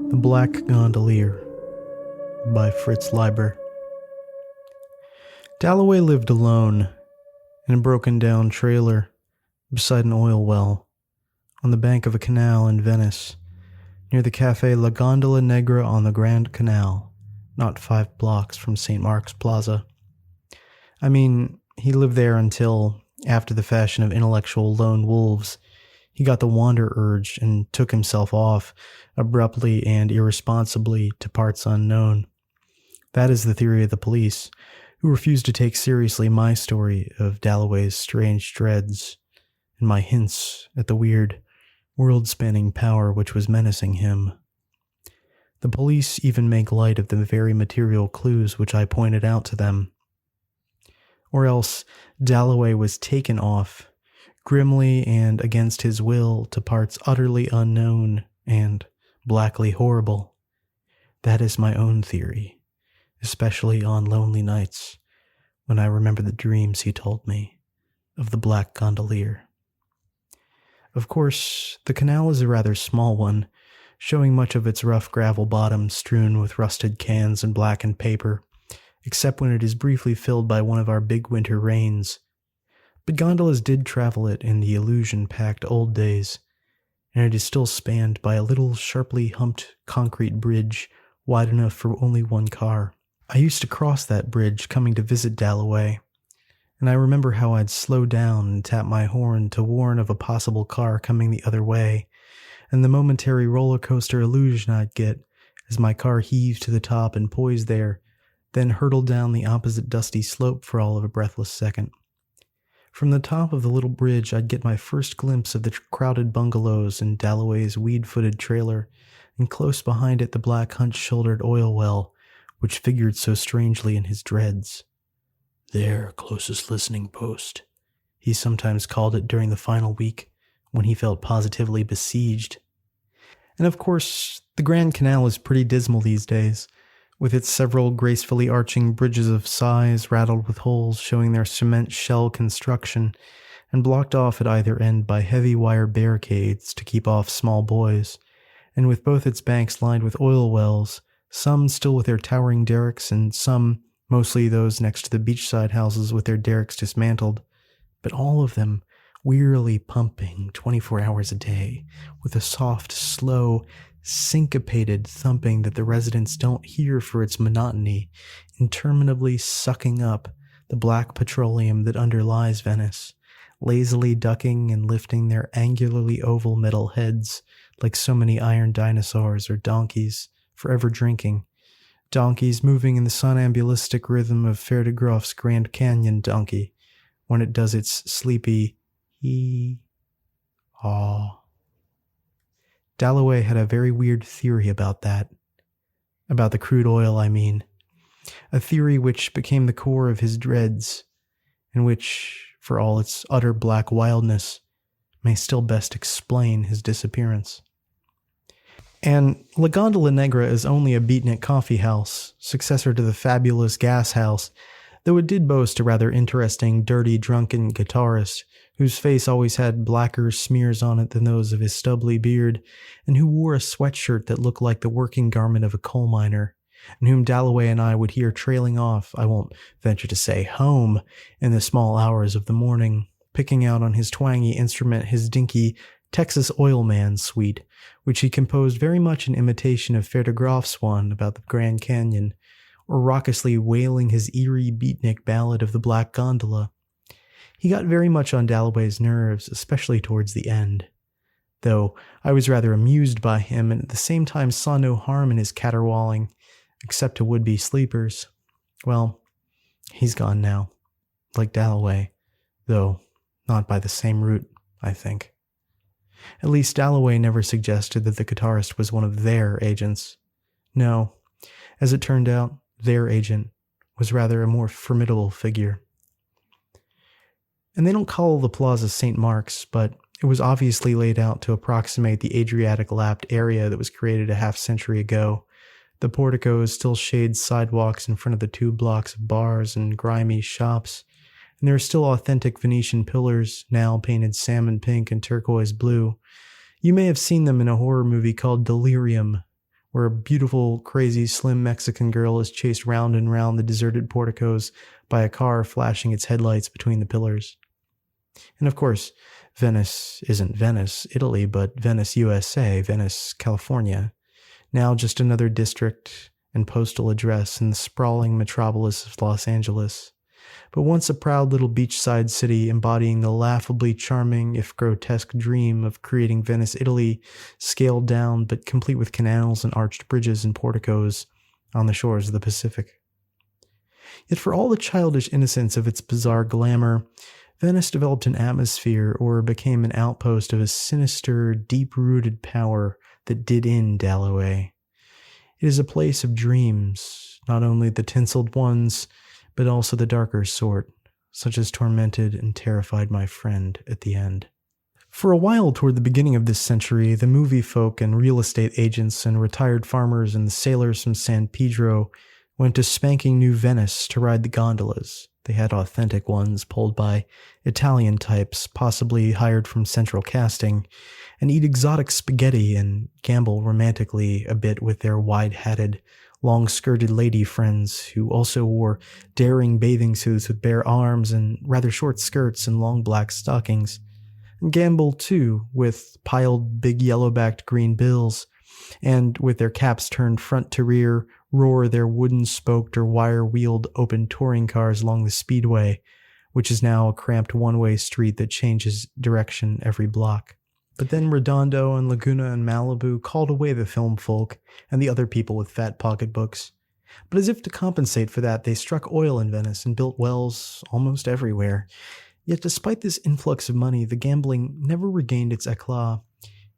The Black Gondolier by Fritz Leiber. Dalloway lived alone in a broken-down trailer beside an oil well on the bank of a canal in Venice, near the Café La Gondola Negra on the Grand Canal, not 5 blocks from St. Mark's Plaza. I mean, he lived there until, after the fashion of intellectual lone wolves, he got the wander urge and took himself off, abruptly and irresponsibly, to parts unknown. That is the theory of the police, who refused to take seriously my story of Dalloway's strange dreads and my hints at the weird, world-spanning power which was menacing him. The police even make light of the very material clues which I pointed out to them. Or else, Dalloway was taken off, grimly and against his will, to parts utterly unknown and blackly horrible. That is my own theory, especially on lonely nights, when I remember the dreams he told me of the Black Gondolier. Of course, the canal is a rather small one, showing much of its rough gravel bottom strewn with rusted cans and blackened paper, except when it is briefly filled by one of our big winter rains. But gondolas did travel it in the illusion-packed old days, and it is still spanned by a little sharply humped concrete bridge wide enough for only one car. I used to cross that bridge coming to visit Dalloway, and I remember how I'd slow down and tap my horn to warn of a possible car coming the other way, and the momentary roller coaster illusion I'd get as my car heaved to the top and poised there, then hurtled down the opposite dusty slope for all of a breathless second. From the top of the little bridge, I'd get my first glimpse of the crowded bungalows in Dalloway's weed-footed trailer, and close behind it the black hunch-shouldered oil well, which figured so strangely in his dreads. Their closest listening post, he sometimes called it during the final week, when he felt positively besieged. And of course, the Grand Canal is pretty dismal these days, with its several gracefully arching bridges of size rattled with holes showing their cement shell construction, and blocked off at either end by heavy wire barricades to keep off small boys, and with both its banks lined with oil wells, some still with their towering derricks, and some, mostly those next to the beachside houses, with their derricks dismantled, but all of them wearily pumping 24 hours a day, with a soft, slow, syncopated thumping that the residents don't hear for its monotony, interminably sucking up the black petroleum that underlies Venice, lazily ducking and lifting their angularly oval metal heads like so many iron dinosaurs or donkeys, forever drinking, donkeys moving in the somnambulistic rhythm of Fer de Groff's Grand Canyon donkey when it does its sleepy hee-haw. Dalloway had a very weird theory about that. About the crude oil, I mean. A theory which became the core of his dreads, and which, for all its utter black wildness, may still best explain his disappearance. And La Gondola Negra is only a beatnik coffee house, successor to the fabulous gas house, though it did boast a rather interesting, dirty, drunken guitarist, whose face always had blacker smears on it than those of his stubbly beard, and who wore a sweatshirt that looked like the working garment of a coal miner, and whom Dalloway and I would hear trailing off, I won't venture to say home, in the small hours of the morning, picking out on his twangy instrument his dinky Texas Oil Man suite, which he composed very much in imitation of Fer de Groff's one about the Grand Canyon, or raucously wailing his eerie beatnik ballad of the Black Gondola. He got very much on Dalloway's nerves, especially towards the end, though I was rather amused by him and at the same time saw no harm in his caterwauling, except to would-be sleepers. Well, he's gone now, like Dalloway, though not by the same route, I think. At least Dalloway never suggested that the guitarist was one of their agents. No, as it turned out, their agent was rather a more formidable figure. And they don't call the plaza St. Mark's, but it was obviously laid out to approximate the Adriatic-lapped area that was created a half-century ago. The porticos still shade sidewalks in front of the 2 blocks of bars and grimy shops, and there are still authentic Venetian pillars, now painted salmon pink and turquoise blue. You may have seen them in a horror movie called Delirium, where a beautiful, crazy, slim Mexican girl is chased round and round the deserted porticos by a car flashing its headlights between the pillars. And of course, Venice isn't Venice, Italy, but Venice, USA, Venice, California. Now just another district and postal address in the sprawling metropolis of Los Angeles. But once a proud little beachside city embodying the laughably charming, if grotesque, dream of creating Venice, Italy, scaled down but complete with canals and arched bridges and porticos on the shores of the Pacific. Yet for all the childish innocence of its bizarre glamour, Venice developed an atmosphere or became an outpost of a sinister, deep-rooted power that did in Dalloway. It is a place of dreams, not only the tinseled ones, but also the darker sort, such as tormented and terrified my friend at the end. For a while toward the beginning of this century, the movie folk and real estate agents and retired farmers and the sailors from San Pedro went to spanking new Venice to ride the gondolas. They had authentic ones pulled by Italian types, possibly hired from central casting, and eat exotic spaghetti and gamble romantically a bit with their wide-hatted, long-skirted lady friends who also wore daring bathing suits with bare arms and rather short skirts and long black stockings. And gamble, too, with piled big yellow-backed green bills, and with their caps turned front to rear, roar their wooden-spoked or wire-wheeled open touring cars along the speedway, which is now a cramped one-way street that changes direction every block. But then Redondo and Laguna and Malibu called away the film folk and the other people with fat pocketbooks. But as if to compensate for that, they struck oil in Venice and built wells almost everywhere. Yet despite this influx of money, the gambling never regained its éclat.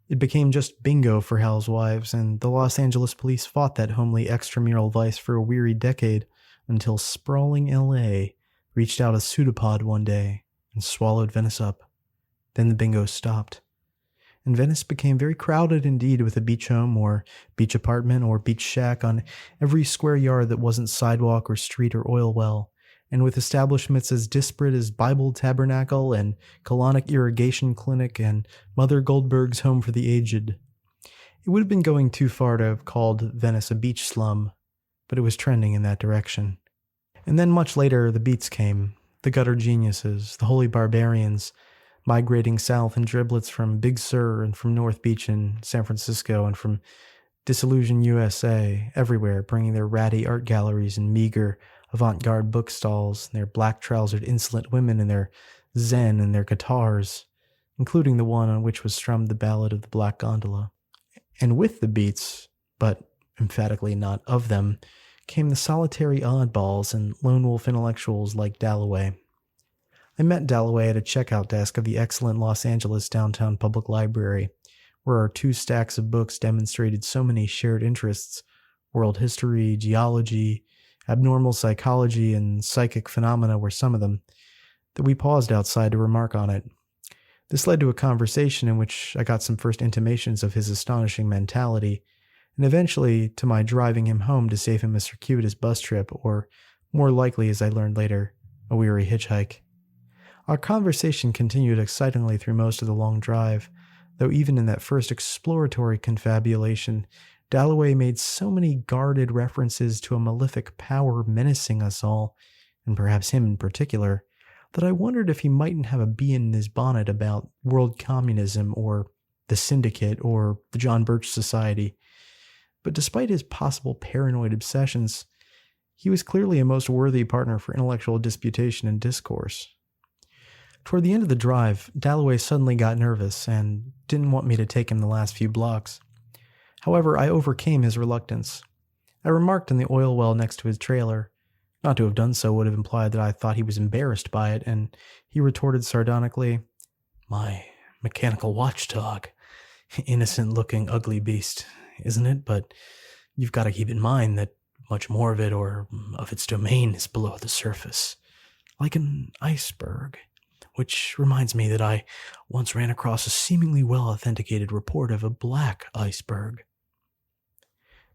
It became just bingo for housewives, and the Los Angeles police fought that homely extramural vice for a weary decade until sprawling L.A. reached out a pseudopod one day and swallowed Venice up. Then the bingo stopped, and Venice became very crowded indeed, with a beach home or beach apartment or beach shack on every square yard that wasn't sidewalk or street or oil well, and with establishments as disparate as Bible Tabernacle and Colonic Irrigation Clinic and Mother Goldberg's Home for the Aged. It would have been going too far to have called Venice a beach slum, but it was trending in that direction. And then much later, the beats came, the gutter geniuses, the holy barbarians, migrating south in driblets from Big Sur and from North Beach in San Francisco and from Disillusion USA, everywhere, bringing their ratty art galleries and meager, avant-garde bookstalls, and their black-trousered insolent women and their zen and their guitars, including the one on which was strummed the ballad of the Black Gondola. And with the beats, but emphatically not of them, came the solitary oddballs and lone wolf intellectuals like Dalloway. I met Dalloway at a checkout desk of the excellent Los Angeles Downtown Public Library, where our 2 stacks of books demonstrated so many shared interests: world history, geology, abnormal psychology, and psychic phenomena were some of them, that we paused outside to remark on it. This led to a conversation in which I got some first intimations of his astonishing mentality, and eventually to my driving him home to save him a circuitous bus trip, or, more likely as I learned later, a weary hitchhike. Our conversation continued excitingly through most of the long drive, though even in that first exploratory confabulation, Dalloway made so many guarded references to a malefic power menacing us all, and perhaps him in particular, that I wondered if he mightn't have a bee in his bonnet about world communism or the Syndicate or the John Birch Society. But despite his possible paranoid obsessions, he was clearly a most worthy partner for intellectual disputation and discourse. Toward the end of the drive, Dalloway suddenly got nervous and didn't want me to take him the last few blocks. However, I overcame his reluctance. I remarked on the oil well next to his trailer. Not to have done so would have implied that I thought he was embarrassed by it, and he retorted sardonically, "My mechanical watchdog. Innocent-looking ugly beast, isn't it? But you've got to keep in mind that much more of it, or of its domain, is below the surface. Like an iceberg. Which reminds me that I once ran across a seemingly well-authenticated report of a black iceberg."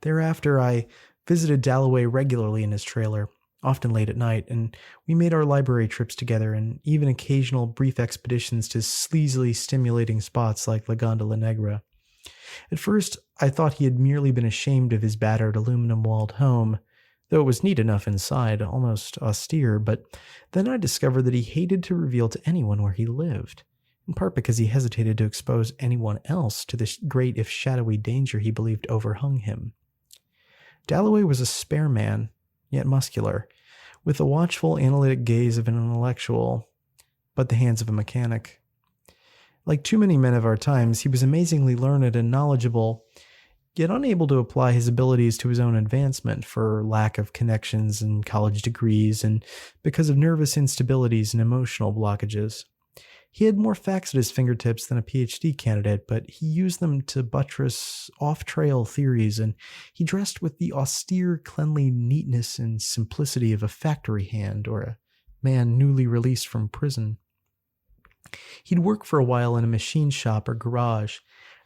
Thereafter, I visited Dalloway regularly in his trailer, often late at night, and we made our library trips together and even occasional brief expeditions to sleazily stimulating spots like La Gondola Negra. At first, I thought he had merely been ashamed of his battered aluminum-walled home, though it was neat enough inside, almost austere, but then I discovered that he hated to reveal to anyone where he lived, in part because he hesitated to expose anyone else to the great if shadowy danger he believed overhung him. Dalloway was a spare man, yet muscular, with the watchful, analytic gaze of an intellectual, but the hands of a mechanic. Like too many men of our times, he was amazingly learned and knowledgeable, yet unable to apply his abilities to his own advancement for lack of connections and college degrees and because of nervous instabilities and emotional blockages. He had more facts at his fingertips than a PhD candidate, but he used them to buttress off-trail theories, and he dressed with the austere, cleanly neatness and simplicity of a factory hand or a man newly released from prison. He'd work for a while in a machine shop or garage,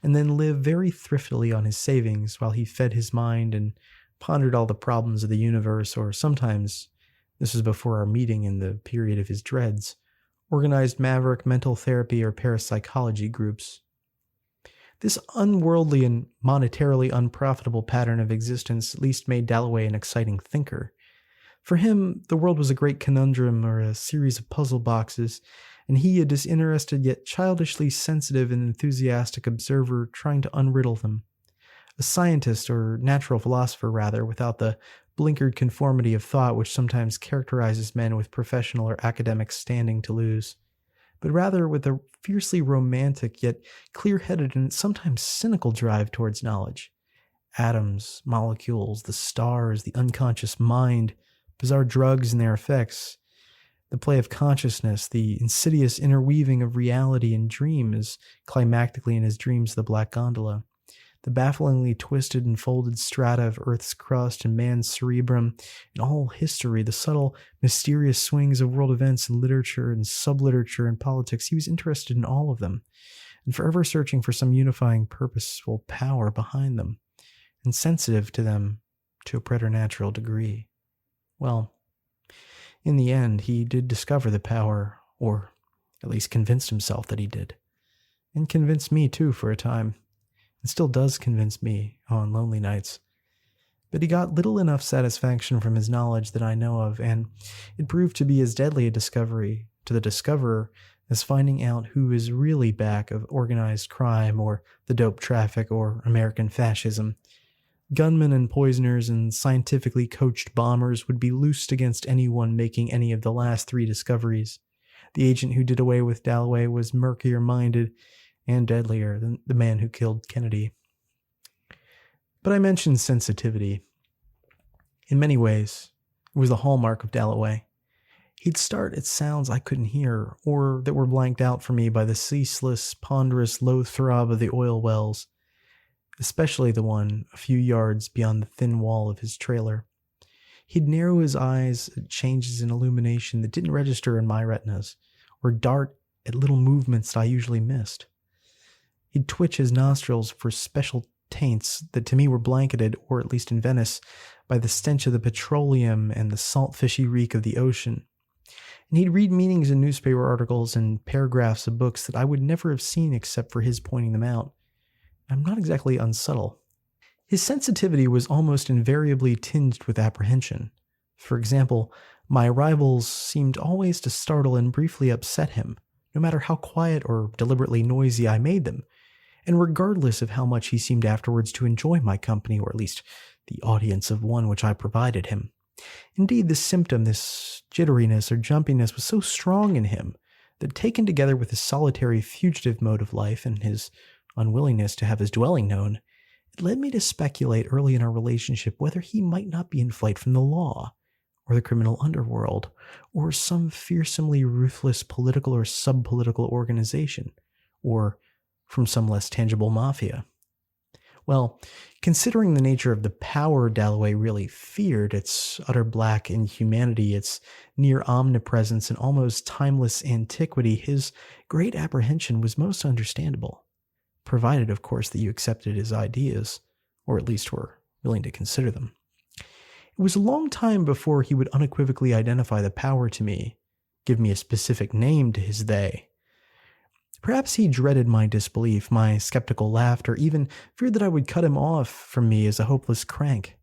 and then live very thriftily on his savings while he fed his mind and pondered all the problems of the universe, or sometimes, this was before our meeting in the period of his dreads, organized maverick mental therapy or parapsychology groups. This unworldly and monetarily unprofitable pattern of existence at least made Dalloway an exciting thinker. For him, the world was a great conundrum or a series of puzzle boxes, and he, a disinterested yet childishly sensitive and enthusiastic observer, trying to unriddle them. A scientist, or natural philosopher rather, without the blinkered conformity of thought which sometimes characterizes men with professional or academic standing to lose, but rather with a fiercely romantic yet clear-headed and sometimes cynical drive towards knowledge. Atoms, molecules, the stars, the unconscious mind, bizarre drugs and their effects, the play of consciousness, the insidious interweaving of reality and dream, as climactically in his dreams the Black Gondola, the bafflingly twisted and folded strata of Earth's crust and man's cerebrum, and all history, the subtle, mysterious swings of world events in literature and subliterature and politics. He was interested in all of them, and forever searching for some unifying, purposeful power behind them, and sensitive to them to a preternatural degree. Well, in the end, he did discover the power, or at least convinced himself that he did, and convinced me too for a time. It still does convince me on lonely nights. But he got little enough satisfaction from his knowledge that I know of, and it proved to be as deadly a discovery to the discoverer as finding out who is really back of organized crime or the dope traffic or American fascism. Gunmen and poisoners and scientifically coached bombers would be loosed against anyone making any of the last three discoveries. The agent who did away with Dalloway was murkier-minded and deadlier than the man who killed Kennedy. But I mentioned sensitivity. In many ways, it was the hallmark of Dalloway. He'd start at sounds I couldn't hear, or that were blanked out for me by the ceaseless, ponderous, low throb of the oil wells, especially the one a few yards beyond the thin wall of his trailer. He'd narrow his eyes at changes in illumination that didn't register in my retinas, or dart at little movements that I usually missed. He'd twitch his nostrils for special taints that to me were blanketed, or at least in Venice, by the stench of the petroleum and the salt-fishy reek of the ocean. And he'd read meanings in newspaper articles and paragraphs of books that I would never have seen except for his pointing them out. I'm not exactly unsubtle. His sensitivity was almost invariably tinged with apprehension. For example, my arrivals seemed always to startle and briefly upset him, no matter how quiet or deliberately noisy I made them, and regardless of how much he seemed afterwards to enjoy my company, or at least the audience of one which I provided him. Indeed, this symptom, this jitteriness or jumpiness, was so strong in him that, taken together with his solitary fugitive mode of life and his unwillingness to have his dwelling known, it led me to speculate early in our relationship whether he might not be in flight from the law, or the criminal underworld, or some fearsomely ruthless political or sub-political organization, or from some less tangible mafia. Well, considering the nature of the power Dalloway really feared, its utter black inhumanity, its near omnipresence and almost timeless antiquity, his great apprehension was most understandable, provided, of course, that you accepted his ideas, or at least were willing to consider them. It was a long time before he would unequivocally identify the power to me, give me a specific name to his they. Perhaps he dreaded my disbelief, my skeptical laughter, even feared that I would cut him off from me as a hopeless crank.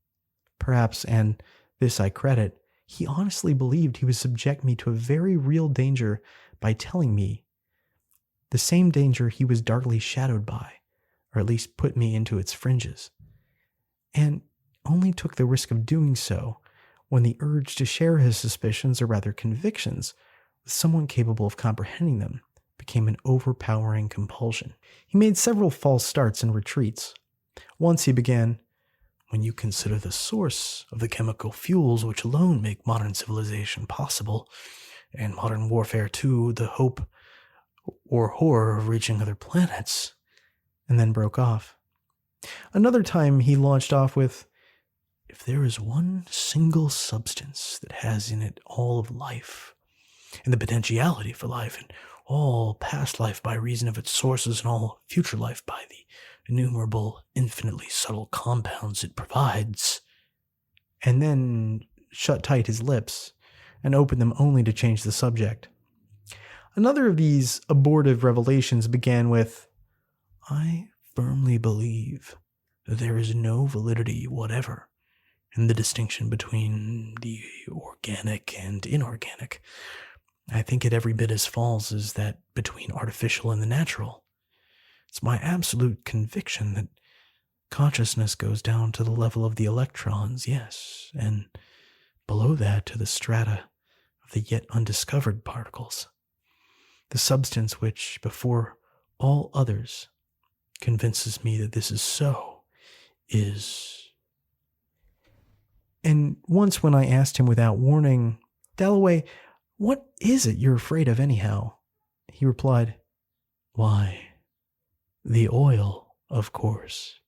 Perhaps, and this I credit, he honestly believed he would subject me to a very real danger by telling me the same danger he was darkly shadowed by, or at least put me into its fringes, and only took the risk of doing so when the urge to share his suspicions, or rather convictions, with someone capable of comprehending them became an overpowering compulsion. He made several false starts and retreats. Once he began, "When you consider the source of the chemical fuels which alone make modern civilization possible, and modern warfare too, the hope or horror of reaching other planets," and then broke off. Another time he launched off with, "If there is one single substance that has in it all of life, and the potentiality for life, and all past life by reason of its sources, and all future life by the innumerable, infinitely subtle compounds it provides," and then shut tight his lips and opened them only to change the subject. Another of these abortive revelations began with, "I firmly believe that there is no validity whatever in the distinction between the organic and inorganic. I think it every bit as false as that between artificial and the natural. It's my absolute conviction that consciousness goes down to the level of the electrons, yes, and below that to the strata of the yet undiscovered particles. The substance which, before all others, convinces me that this is so is..." And once when I asked him without warning, "Dalloway, what is it you're afraid of anyhow?" he replied, "Why, the oil, of course,"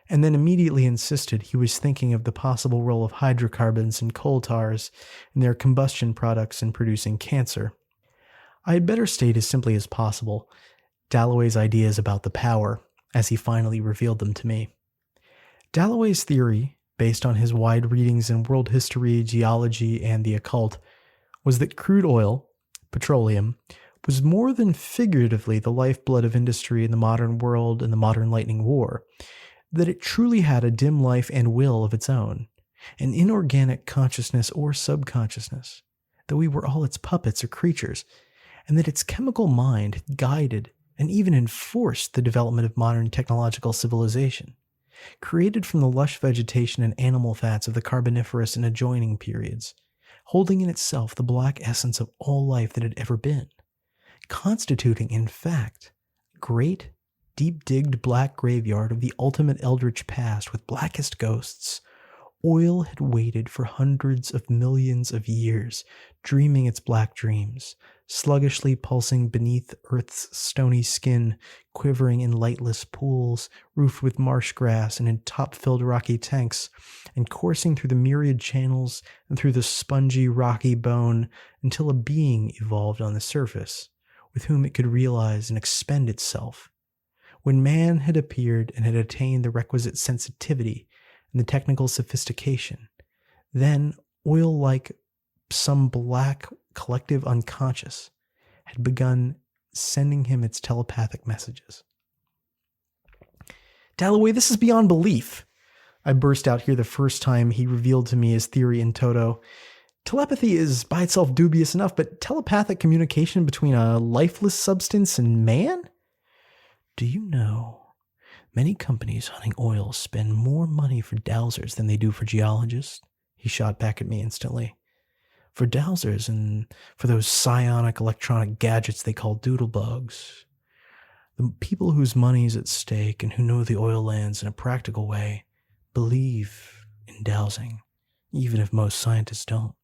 and then immediately insisted he was thinking of the possible role of hydrocarbons and coal tars and their combustion products in producing cancer. I had better state as simply as possible Dalloway's ideas about the power, as he finally revealed them to me. Dalloway's theory, based on his wide readings in world history, geology, and the occult, was that crude oil, petroleum, was more than figuratively the lifeblood of industry in the modern world and the modern lightning war, that it truly had a dim life and will of its own, an inorganic consciousness or subconsciousness, that we were all its puppets or creatures, and that its chemical mind had guided and even enforced the development of modern technological civilization, created from the lush vegetation and animal fats of the Carboniferous and adjoining periods, holding in itself the black essence of all life that had ever been, constituting, in fact, a great, deep-digged black graveyard of the ultimate eldritch past with blackest ghosts. Oil had waited for hundreds of millions of years, dreaming its black dreams, sluggishly pulsing beneath Earth's stony skin, quivering in lightless pools, roofed with marsh grass and in top-filled rocky tanks, and coursing through the myriad channels and through the spongy, rocky bone until a being evolved on the surface, with whom it could realize and expend itself. When man had appeared and had attained the requisite sensitivity and the technical sophistication, then oil, like some black collective unconscious, had begun sending him its telepathic messages. "Dalloway, this is beyond belief," I burst out here the first time he revealed to me his theory in toto. "Telepathy is by itself dubious enough, but telepathic communication between a lifeless substance and man? Do you know, many companies hunting oil spend more money for dowsers than they do for geologists?" He shot back at me instantly. "For dowsers and for those psionic electronic gadgets they call doodlebugs. The people whose money is at stake and who know the oil lands in a practical way believe in dowsing, even if most scientists don't.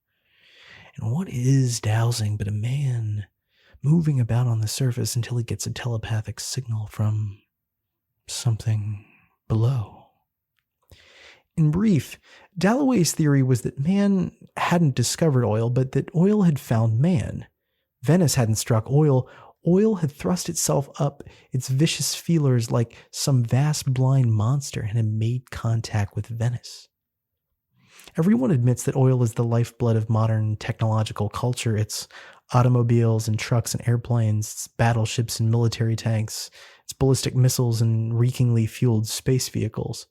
And what is dowsing but a man moving about on the surface until he gets a telepathic signal from something below?" In brief, Dalloway's theory was that man hadn't discovered oil, but that oil had found man. Venice hadn't struck oil. Oil had thrust itself up its vicious feelers like some vast blind monster and had made contact with Venice. Everyone admits that oil is the lifeblood of modern technological culture. It's automobiles and trucks and airplanes, it's battleships and military tanks, it's ballistic missiles and reekingly fueled space vehicles.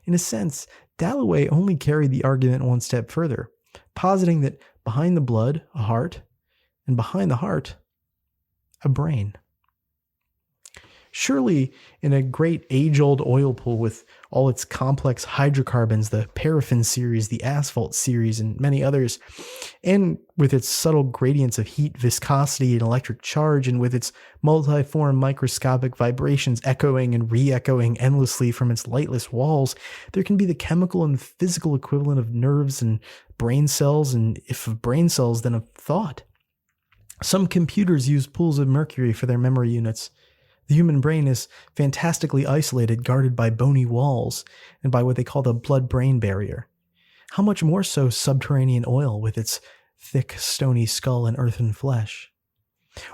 In a sense, Dalloway only carried the argument one step further, positing that behind the blood, a heart, and behind the heart, a brain. Surely, in a great age-old oil pool with all its complex hydrocarbons, the paraffin series, the asphalt series, and many others, and with its subtle gradients of heat, viscosity, and electric charge, and with its multiform microscopic vibrations echoing and re-echoing endlessly from its lightless walls, there can be the chemical and physical equivalent of nerves and brain cells, and if of brain cells, then of thought. Some computers use pools of mercury for their memory units. The human brain is fantastically isolated, guarded by bony walls, and by what they call the blood-brain barrier. How much more so subterranean oil with its thick, stony skull and earthen flesh?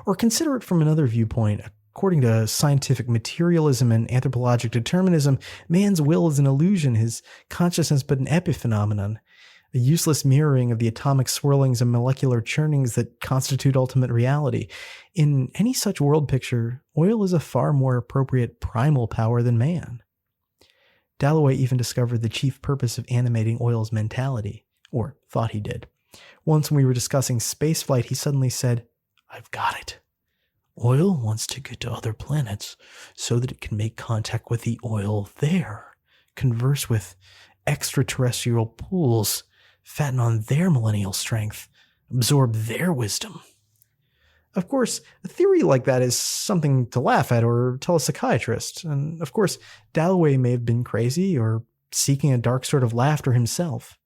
Or consider it from another viewpoint. According to scientific materialism and anthropologic determinism, man's will is an illusion, his consciousness but an epiphenomenon, a useless mirroring of the atomic swirlings and molecular churnings that constitute ultimate reality. In any such world picture, oil is a far more appropriate primal power than man. Dalloway even discovered the chief purpose of animating oil's mentality, or thought he did. Once when we were discussing spaceflight, he suddenly said, "I've got it. Oil wants to get to other planets so that it can make contact with the oil there, converse with extraterrestrial pools, fatten on their millennial strength, absorb their wisdom." Of course, a theory like that is something to laugh at or tell a psychiatrist. And of course, Dalloway may have been crazy or seeking a dark sort of laughter himself.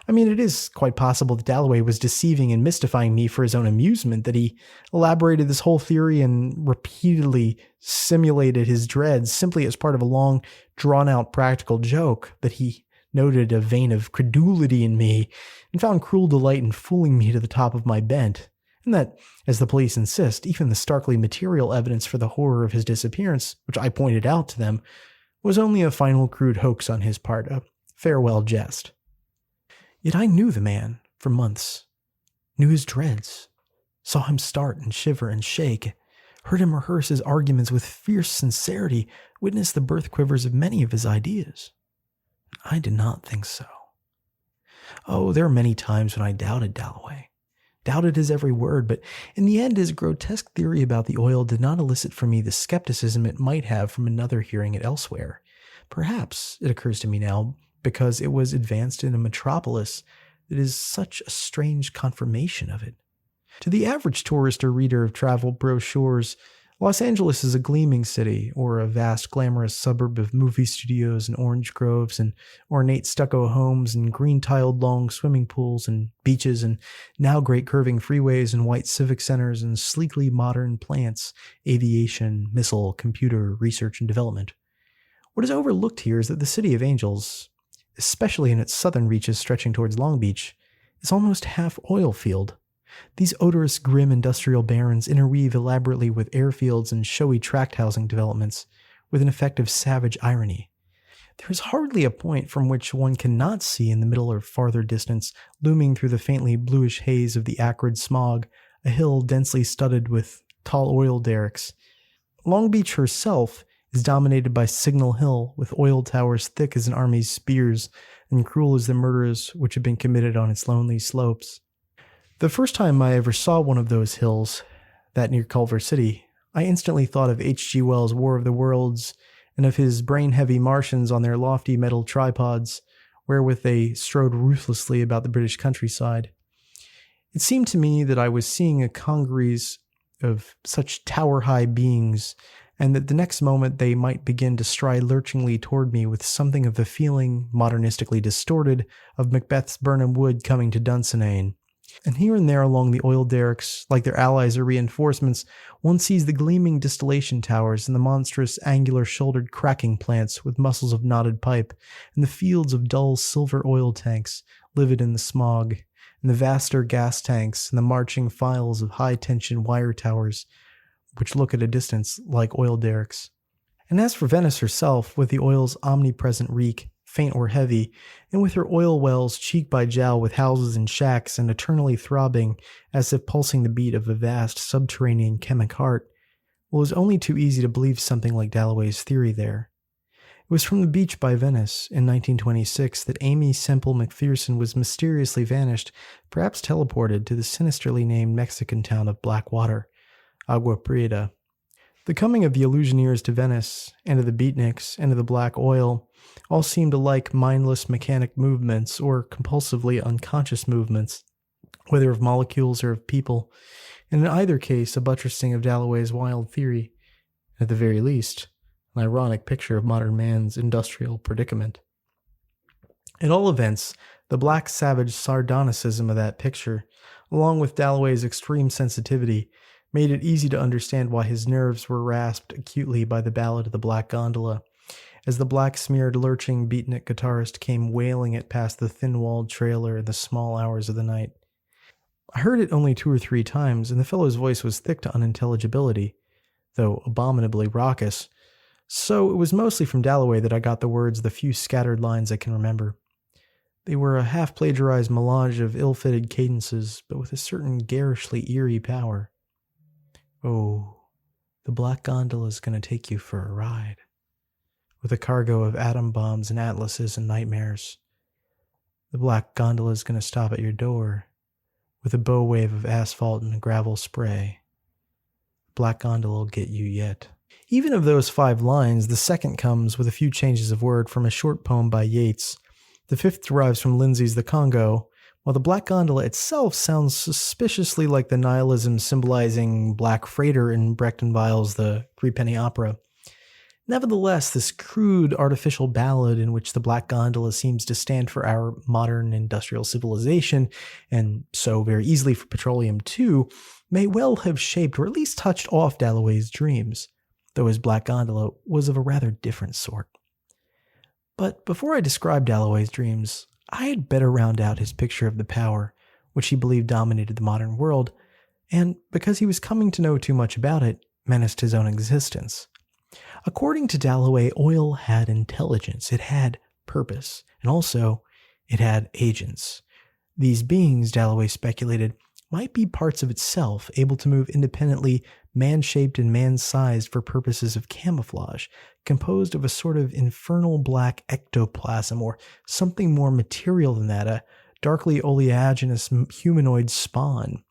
I mean, it is quite possible that Dalloway was deceiving and mystifying me for his own amusement, that he elaborated this whole theory and repeatedly simulated his dreads simply as part of a long, drawn-out practical joke, that he noted a vein of credulity in me and found cruel delight in fooling me to the top of my bent, and that, as the police insist, even the starkly material evidence for the horror of his disappearance, which I pointed out to them, was only a final crude hoax on his part, a farewell jest. Yet I knew the man for months, knew his dreads, saw him start and shiver and shake, heard him rehearse his arguments with fierce sincerity, witnessed the birth quivers of many of his ideas. I did not think so. Oh, there are many times when I doubted Dalloway, doubted his every word, but in the end his grotesque theory about the oil did not elicit from me the skepticism it might have from another hearing it elsewhere. Perhaps, it occurs to me now, because it was advanced in a metropolis that is such a strange confirmation of it. To the average tourist or reader of travel brochures, Los Angeles is a gleaming city, or a vast glamorous suburb of movie studios and orange groves and ornate stucco homes and green-tiled long swimming pools and beaches and now great curving freeways and white civic centers and sleekly modern plants, aviation, missile, computer, research, and development. What is overlooked here is that the City of Angels, especially in its southern reaches stretching towards Long Beach, is almost half oil field. These odorous, grim industrial barrens interweave elaborately with airfields and showy tract housing developments, with an effect of savage irony. There is hardly a point from which one cannot see in the middle or farther distance, looming through the faintly bluish haze of the acrid smog, a hill densely studded with tall oil derricks. Long Beach herself is dominated by Signal Hill, with oil towers thick as an army's spears and cruel as the murders which have been committed on its lonely slopes. The first time I ever saw one of those hills, that near Culver City, I instantly thought of H.G. Wells' War of the Worlds and of his brain-heavy Martians on their lofty metal tripods, wherewith they strode ruthlessly about the British countryside. It seemed to me that I was seeing a congeries of such tower-high beings, and that the next moment they might begin to stride lurchingly toward me with something of the feeling, modernistically distorted, of Macbeth's Birnam Wood coming to Dunsinane. And here and there along the oil derricks, like their allies or reinforcements, one sees the gleaming distillation towers and the monstrous angular-shouldered cracking plants with muscles of knotted pipe, and the fields of dull silver oil tanks, livid in the smog, and the vaster gas tanks and the marching files of high-tension wire towers, which look at a distance like oil derricks. And as for Venice herself, with the oil's omnipresent reek, faint or heavy, and with her oil wells cheek by jowl with houses and shacks and eternally throbbing as if pulsing the beat of a vast subterranean chemic heart, well, it was only too easy to believe something like Dalloway's theory there. It was from the beach by Venice in 1926 that Amy Semple McPherson was mysteriously vanished, perhaps teleported to the sinisterly named Mexican town of Blackwater, Agua Prieta. The coming of the Illusioneers to Venice, and of the Beatniks, and of the Black Oil, all seemed alike mindless mechanic movements or compulsively unconscious movements, whether of molecules or of people, and in either case a buttressing of Dalloway's wild theory, at the very least, an ironic picture of modern man's industrial predicament. At all events, the black savage sardonicism of that picture, along with Dalloway's extreme sensitivity, made it easy to understand why his nerves were rasped acutely by the ballad of the Black Gondola, as the black-smeared, lurching beatnik guitarist came wailing it past the thin-walled trailer in the small hours of the night. I heard it only 2 or 3 times, and the fellow's voice was thick to unintelligibility, though abominably raucous, so it was mostly from Dalloway that I got the words, the few scattered lines I can remember. They were a half-plagiarized melange of ill-fitted cadences, but with a certain garishly eerie power. Oh, the Black Gondola's going to take you for a ride, with a cargo of atom bombs and atlases and nightmares. The Black Gondola's going to stop at your door, with a bow wave of asphalt and gravel spray. The Black Gondola will get you yet. Even of those 5 lines, the second comes with a few changes of word from a short poem by Yeats. The 5th derives from Lindsay's The Congo, while the Black Gondola itself sounds suspiciously like the nihilism symbolizing Black Freighter in Brecht and Weill's The Threepenny Opera. Nevertheless, this crude artificial ballad in which the Black Gondola seems to stand for our modern industrial civilization, and so very easily for petroleum too, may well have shaped or at least touched off Dalloway's dreams, though his Black Gondola was of a rather different sort. But before I describe Dalloway's dreams, I had better round out his picture of the power which he believed dominated the modern world, and, because he was coming to know too much about it, menaced his own existence. According to Dalloway, oil had intelligence, it had purpose, and also it had agents. These beings, Dalloway speculated, might be parts of itself, able to move independently, man-shaped and man-sized for purposes of camouflage, composed of a sort of infernal black ectoplasm or something more material than that, a darkly oleaginous humanoid spawn.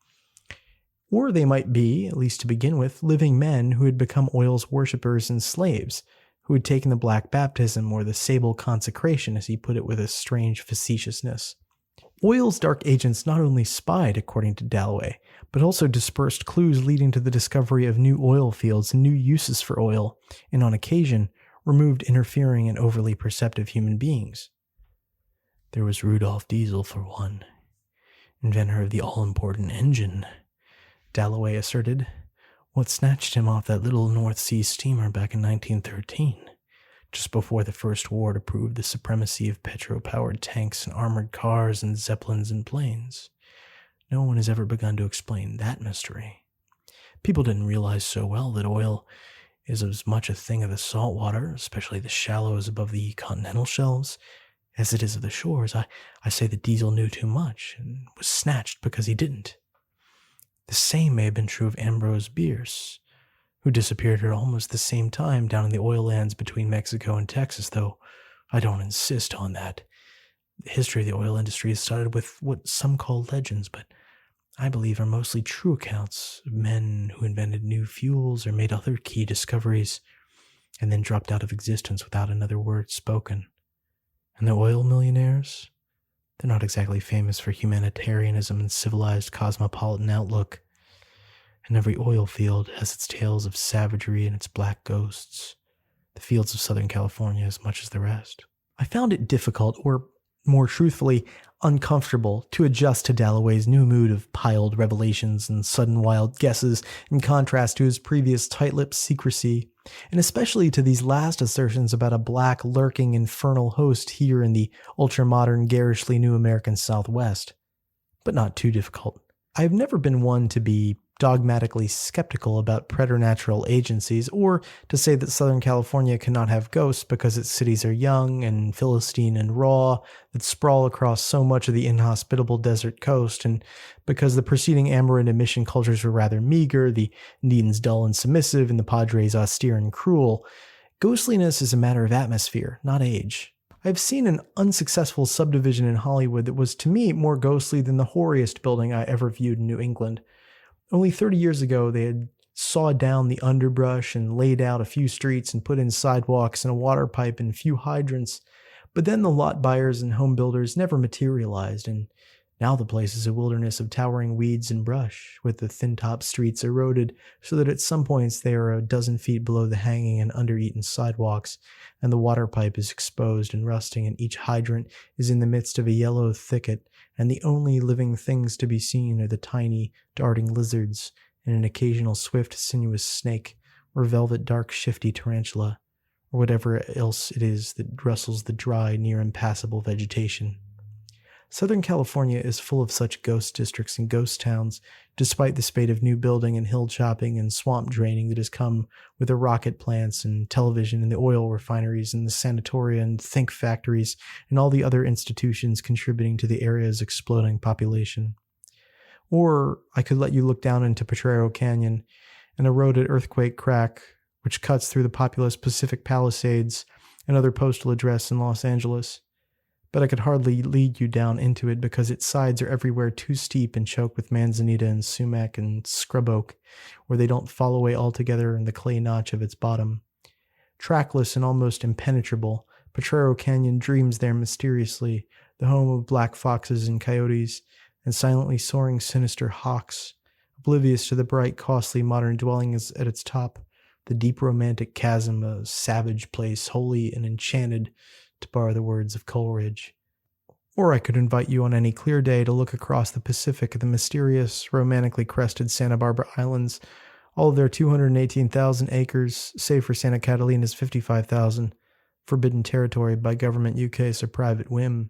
Or they might be, at least to begin with, living men who had become oil's worshippers and slaves, who had taken the black baptism or the sable consecration, as he put it with a strange facetiousness. Oil's dark agents not only spied, according to Dalloway, but also dispersed clues leading to the discovery of new oil fields and new uses for oil, and on occasion, removed interfering and overly perceptive human beings. There was Rudolf Diesel, for one, inventor of the all-important engine, Dalloway asserted. What snatched him off that little North Sea steamer back in 1913, just before the First War to prove the supremacy of petro-powered tanks and armored cars and zeppelins and planes. No one has ever begun to explain that mystery. People didn't realize so well that oil is as much a thing of the salt water, especially the shallows above the continental shelves, as it is of the shores. I say that Diesel knew too much and was snatched because he didn't. The same may have been true of Ambrose Bierce, who disappeared at almost the same time down in the oil lands between Mexico and Texas, though I don't insist on that. The history of the oil industry is started with what some call legends, but I believe are mostly true accounts of men who invented new fuels or made other key discoveries and then dropped out of existence without another word spoken. And the oil millionaires? They're not exactly famous for humanitarianism and civilized cosmopolitan outlook. And every oil field has its tales of savagery and its black ghosts. The fields of Southern California as much as the rest. I found it difficult, or more truthfully, uncomfortable, to adjust to Dalloway's new mood of piled revelations and sudden wild guesses in contrast to his previous tight-lipped secrecy, and especially to these last assertions about a black, lurking, infernal host here in the ultra-modern, garishly new American Southwest. But not too difficult. I have never been one to be dogmatically skeptical about preternatural agencies, or to say that Southern California cannot have ghosts because its cities are young and Philistine and raw, that sprawl across so much of the inhospitable desert coast, and because the preceding Amerindian mission cultures were rather meager, the Indians dull and submissive, and the Padres austere and cruel. Ghostliness is a matter of atmosphere, not age. I've seen an unsuccessful subdivision in Hollywood that was to me more ghostly than the hoariest building I ever viewed in New England. Only 30 years ago, they had sawed down the underbrush and laid out a few streets and put in sidewalks and a water pipe and a few hydrants. But then the lot buyers and home builders never materialized, and now the place is a wilderness of towering weeds and brush, with the thin-top streets eroded so that at some points they are a dozen feet below the hanging and under-eaten sidewalks, and the water pipe is exposed and rusting, and each hydrant is in the midst of a yellow thicket, and the only living things to be seen are the tiny, darting lizards and an occasional swift, sinuous snake, or velvet dark shifty tarantula, or whatever else it is that rustles the dry, near impassable vegetation. Southern California is full of such ghost districts and ghost towns, despite the spate of new building and hill chopping and swamp draining that has come with the rocket plants and television and the oil refineries and the sanatoria and think factories and all the other institutions contributing to the area's exploding population. Or I could let you look down into Potrero Canyon, an eroded earthquake crack which cuts through the populous Pacific Palisades, another postal address in Los Angeles. But I could hardly lead you down into it because its sides are everywhere too steep and choked with manzanita and sumac and scrub oak, where they don't fall away altogether in the clay notch of its bottom. Trackless and almost impenetrable, Potrero Canyon dreams there mysteriously, the home of black foxes and coyotes, and silently soaring sinister hawks, oblivious to the bright, costly modern dwellings at its top, the deep romantic chasm, a savage place, holy and enchanted, to borrow the words of Coleridge. Or I could invite you on any clear day to look across the Pacific at the mysterious, romantically crested Santa Barbara Islands, all of their 218,000 acres, save for Santa Catalina's 55,000, forbidden territory by government UK's or private whim.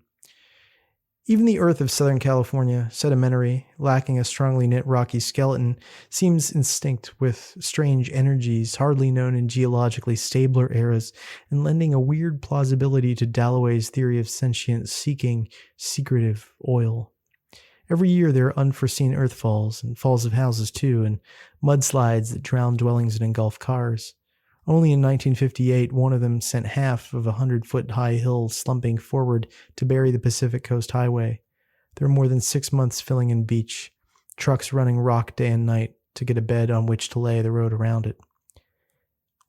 Even the earth of Southern California, sedimentary, lacking a strongly knit rocky skeleton, seems instinct with strange energies hardly known in geologically stabler eras, and lending a weird plausibility to Dalloway's theory of sentient seeking secretive oil. Every year there are unforeseen earthfalls, and falls of houses too, and mudslides that drown dwellings and engulf cars. Only in 1958, one of them sent half of a 100-foot-high hill slumping forward to bury the Pacific Coast Highway. There are more than 6 months filling in beach, trucks running rock day and night to get a bed on which to lay the road around it.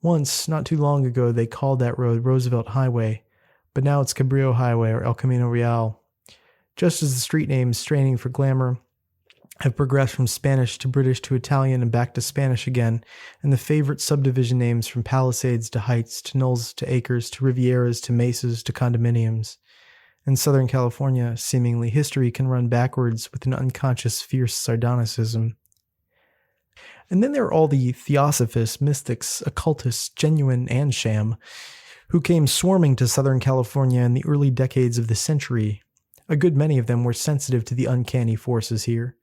Once, not too long ago, they called that road Roosevelt Highway, but now it's Cabrillo Highway or El Camino Real. Just as the street names straining for glamour have progressed from Spanish to British to Italian and back to Spanish again, and the favorite subdivision names from Palisades to Heights to Knolls to Acres to Rivieras to Mesas to condominiums. In Southern California, seemingly history can run backwards with an unconscious fierce sardonicism. And then there are all the theosophists, mystics, occultists, genuine and sham, who came swarming to Southern California in the early decades of the century. A good many of them were sensitive to the uncanny forces here,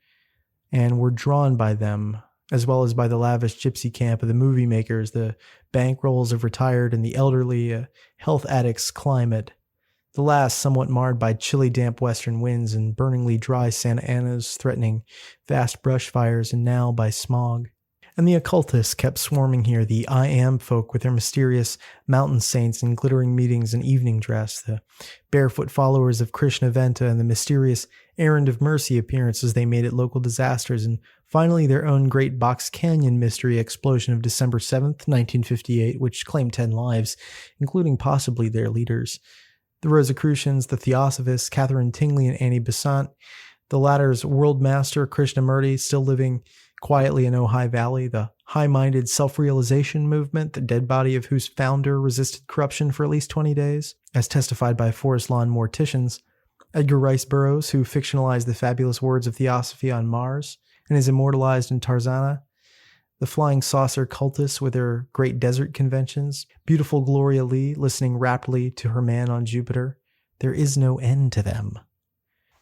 and were drawn by them, as well as by the lavish gypsy camp of the movie makers, the bankrolls of retired and the elderly, health addicts' climate, the last somewhat marred by chilly damp western winds and burningly dry Santa Anas threatening vast brush fires, and now by smog. And the occultists kept swarming here, the I Am folk with their mysterious mountain saints in glittering meetings and evening dress, the barefoot followers of Krishna Venta and the mysterious errand of mercy appearances they made at local disasters, and finally their own Great Box Canyon mystery explosion of December 7th, 1958, which claimed 10 lives, including possibly their leaders. The Rosicrucians, the Theosophists, Catherine Tingley and Annie Besant, the latter's world master Krishnamurti still living quietly in Ojai Valley, the high-minded self-realization movement, the dead body of whose founder resisted corruption for at least 20 days, as testified by forest lawn morticians, Edgar Rice Burroughs, who fictionalized the fabulous words of theosophy on Mars and is immortalized in Tarzana, the flying saucer cultists with their great desert conventions, beautiful Gloria Lee listening raptly to her man on Jupiter. There is no end to them.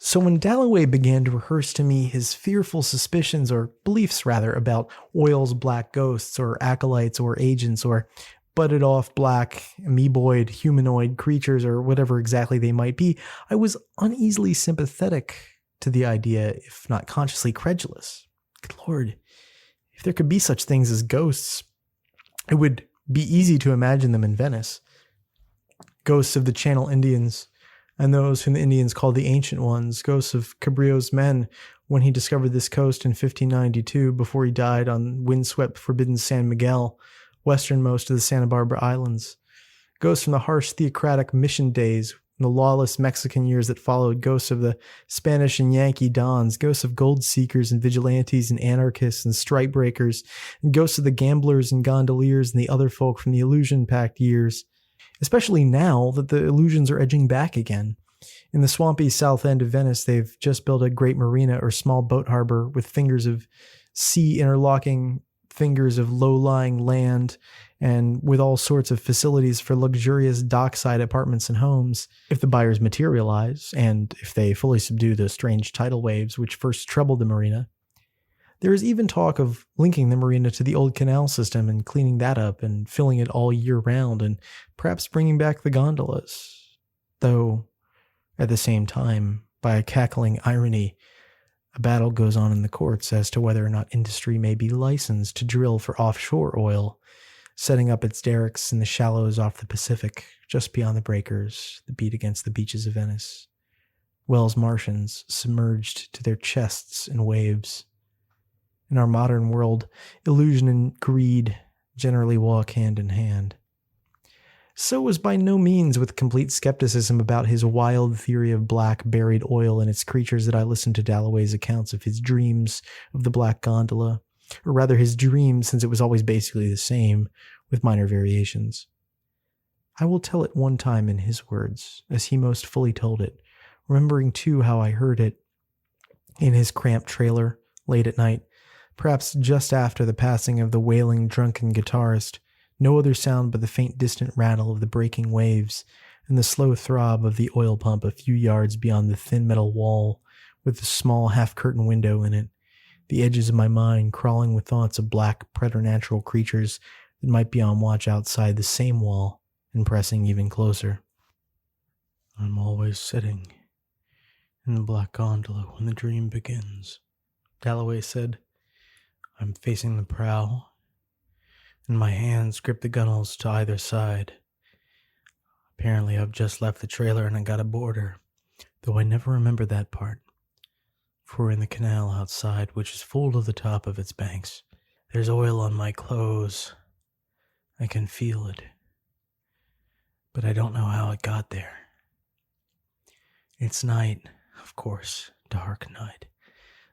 So when Dalloway began to rehearse to me his fearful suspicions, or beliefs rather, about Oil's black ghosts or acolytes or agents or butted off black amoeboid humanoid creatures or whatever exactly they might be, I was uneasily sympathetic to the idea, if not consciously credulous. Good Lord, if there could be such things as ghosts, it would be easy to imagine them in Venice. Ghosts of the Channel Indians, and those whom the Indians called the Ancient Ones, ghosts of Cabrillo's men when he discovered this coast in 1592 before he died on windswept forbidden San Miguel, westernmost of the Santa Barbara Islands. Ghosts from the harsh theocratic mission days, in the lawless Mexican years that followed, ghosts of the Spanish and Yankee dons, ghosts of gold seekers and vigilantes and anarchists and strike breakers, and ghosts of the gamblers and gondoliers and the other folk from the illusion-packed years, especially now that the illusions are edging back again. In the swampy south end of Venice, they've just built a great marina or small boat harbor with fingers of sea interlocking fingers of low-lying land, and with all sorts of facilities for luxurious dockside apartments and homes, if the buyers materialize, and if they fully subdue the strange tidal waves which first troubled the marina. There is even talk of linking the marina to the old canal system and cleaning that up and filling it all year round and perhaps bringing back the gondolas. Though, at the same time, by a cackling irony, a battle goes on in the courts as to whether or not industry may be licensed to drill for offshore oil, setting up its derricks in the shallows off the Pacific, just beyond the breakers that beat against the beaches of Venice. Wells Martians submerged to their chests in waves. In our modern world, illusion and greed generally walk hand in hand. So was by no means with complete skepticism about his wild theory of black buried oil and its creatures that I listened to Dalloway's accounts of his dreams of the Black Gondola, or rather his dreams, since it was always basically the same, with minor variations. I will tell it one time in his words, as he most fully told it, remembering too how I heard it in his cramped trailer, late at night, perhaps just after the passing of the wailing drunken guitarist, no other sound but the faint distant rattle of the breaking waves and the slow throb of the oil pump a few yards beyond the thin metal wall with the small half-curtain window in it, the edges of my mind crawling with thoughts of black preternatural creatures that might be on watch outside the same wall and pressing even closer. I'm always sitting in the black gondola when the dream begins, Dalloway said. I'm facing the prow, and my hands grip the gunwales to either side. Apparently I've just left the trailer and I got aboard her, though I never remember that part. For we're in the canal outside, which is full to the top of its banks. There's oil on my clothes. I can feel it. But I don't know how it got there. It's night, of course, dark night.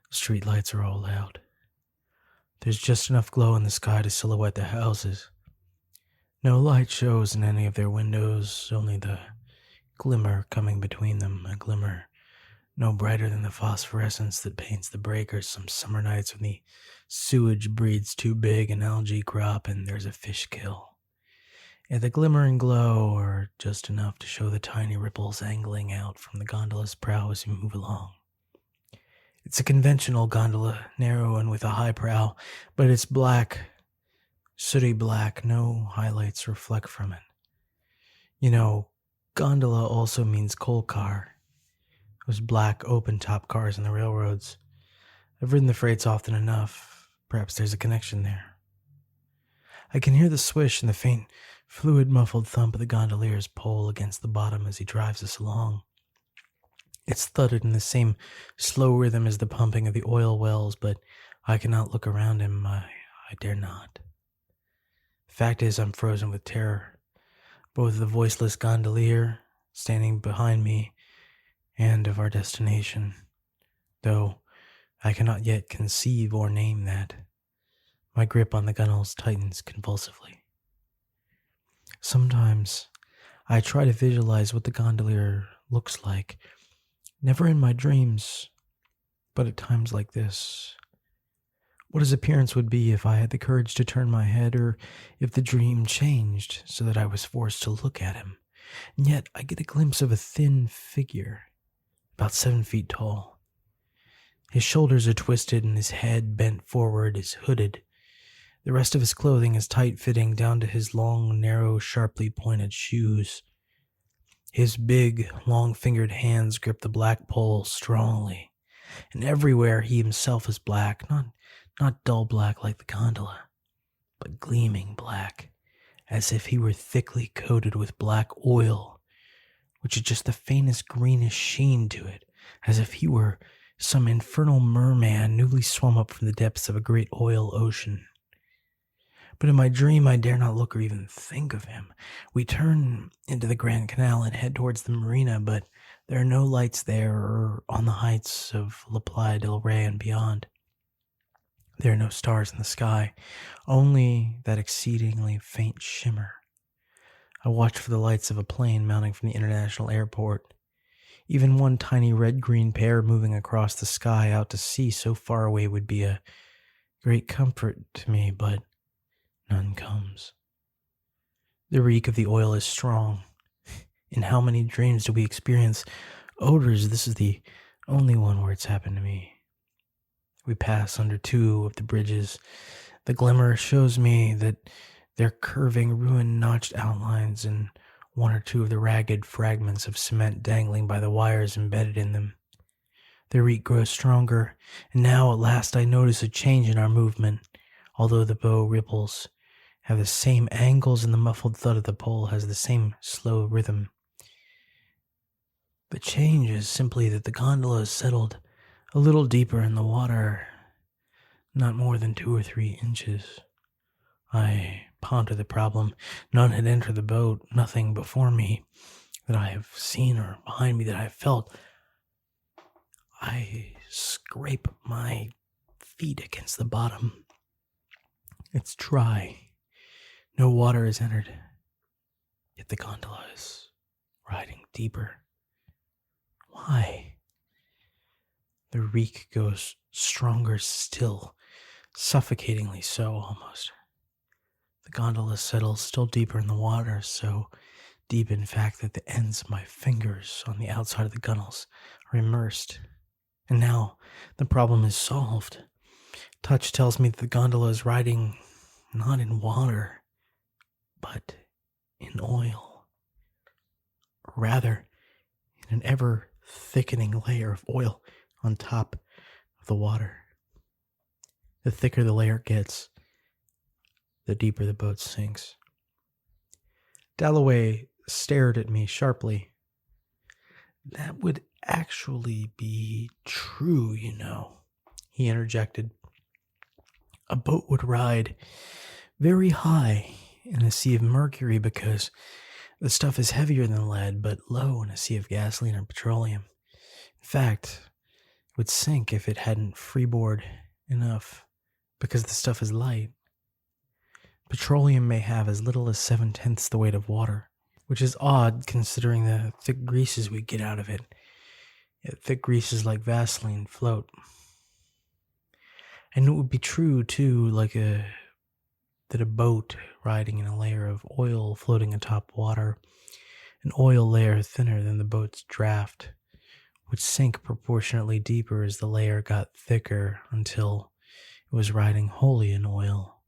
The street lights are all out. There's just enough glow in the sky to silhouette the houses. No light shows in any of their windows, only the glimmer coming between them, a glimmer no brighter than the phosphorescence that paints the breakers some summer nights when the sewage breeds too big an algae crop and there's a fish kill. And the glimmer and glow are just enough to show the tiny ripples angling out from the gondola's prow as you move along. It's a conventional gondola, narrow and with a high prow, but it's black, sooty black, no highlights reflect from it. You know, gondola also means coal car. Those black open-top cars on the railroads. I've ridden the freights often enough. Perhaps there's a connection there. I can hear the swish and the faint, fluid-muffled thump of the gondolier's pole against the bottom as he drives us along. It's thudded in the same slow rhythm as the pumping of the oil wells, but I cannot look around him. I dare not. The fact is, I'm frozen with terror, both of the voiceless gondolier standing behind me and of our destination, though I cannot yet conceive or name that. My grip on the gunwales tightens convulsively. Sometimes I try to visualize what the gondolier looks like, never in my dreams, but at times like this. What his appearance would be if I had the courage to turn my head, or if the dream changed so that I was forced to look at him. And yet I get a glimpse of a thin figure, about 7 feet tall. His shoulders are twisted and his head, bent forward, is hooded. The rest of his clothing is tight-fitting down to his long, narrow, sharply pointed shoes. His big, long-fingered hands grip the black pole strongly, and everywhere he himself is black, not dull black like the gondola, but gleaming black, as if he were thickly coated with black oil, which had just the faintest greenish sheen to it, as if he were some infernal merman newly swum up from the depths of a great oil ocean. But in my dream, I dare not look or even think of him. We turn into the Grand Canal and head towards the marina, but there are no lights there or on the heights of La Playa del Rey and beyond. There are no stars in the sky, only that exceedingly faint shimmer. I watch for the lights of a plane mounting from the international airport. Even one tiny red-green pair moving across the sky out to sea so far away would be a great comfort to me, but none comes. The reek of the oil is strong. In how many dreams do we experience odors? This is the only one where it's happened to me. We pass under 2 of the bridges. The glimmer shows me that they're curving, ruin-notched outlines and 1 or 2 of the ragged fragments of cement dangling by the wires embedded in them. The reek grows stronger, and now at last I notice a change in our movement, although the bow ripples have the same angles and the muffled thud of the pole has the same slow rhythm. The change is simply that the gondola has settled a little deeper in the water, not more than 2 or 3 inches. I ponder the problem. None had entered the boat, nothing before me that I have seen or behind me that I have felt. I scrape my feet against the bottom. It's dry. No water has entered. Yet the gondola is riding deeper. Why? The reek goes stronger still, suffocatingly so almost. The gondola settles still deeper in the water, so deep in fact that the ends of my fingers on the outside of the gunnels are immersed. And now the problem is solved. Touch tells me that the gondola is riding not in water, but in oil. Or rather, in an ever-thickening layer of oil on top of the water. The thicker the layer gets, the deeper the boat sinks. Dalloway stared at me sharply. "That would actually be true, you know," he interjected. "A boat would ride very high in a sea of mercury because the stuff is heavier than lead, but low in a sea of gasoline or petroleum. In fact, it would sink if it hadn't freeboard enough because the stuff is light. Petroleum may have as little as 7/10 the weight of water, which is odd considering the thick greases we get out of it. Yet thick greases like Vaseline float. And it would be true, too, that a boat riding in a layer of oil floating atop water, an oil layer thinner than the boat's draft, would sink proportionately deeper as the layer got thicker until it was riding wholly in oil.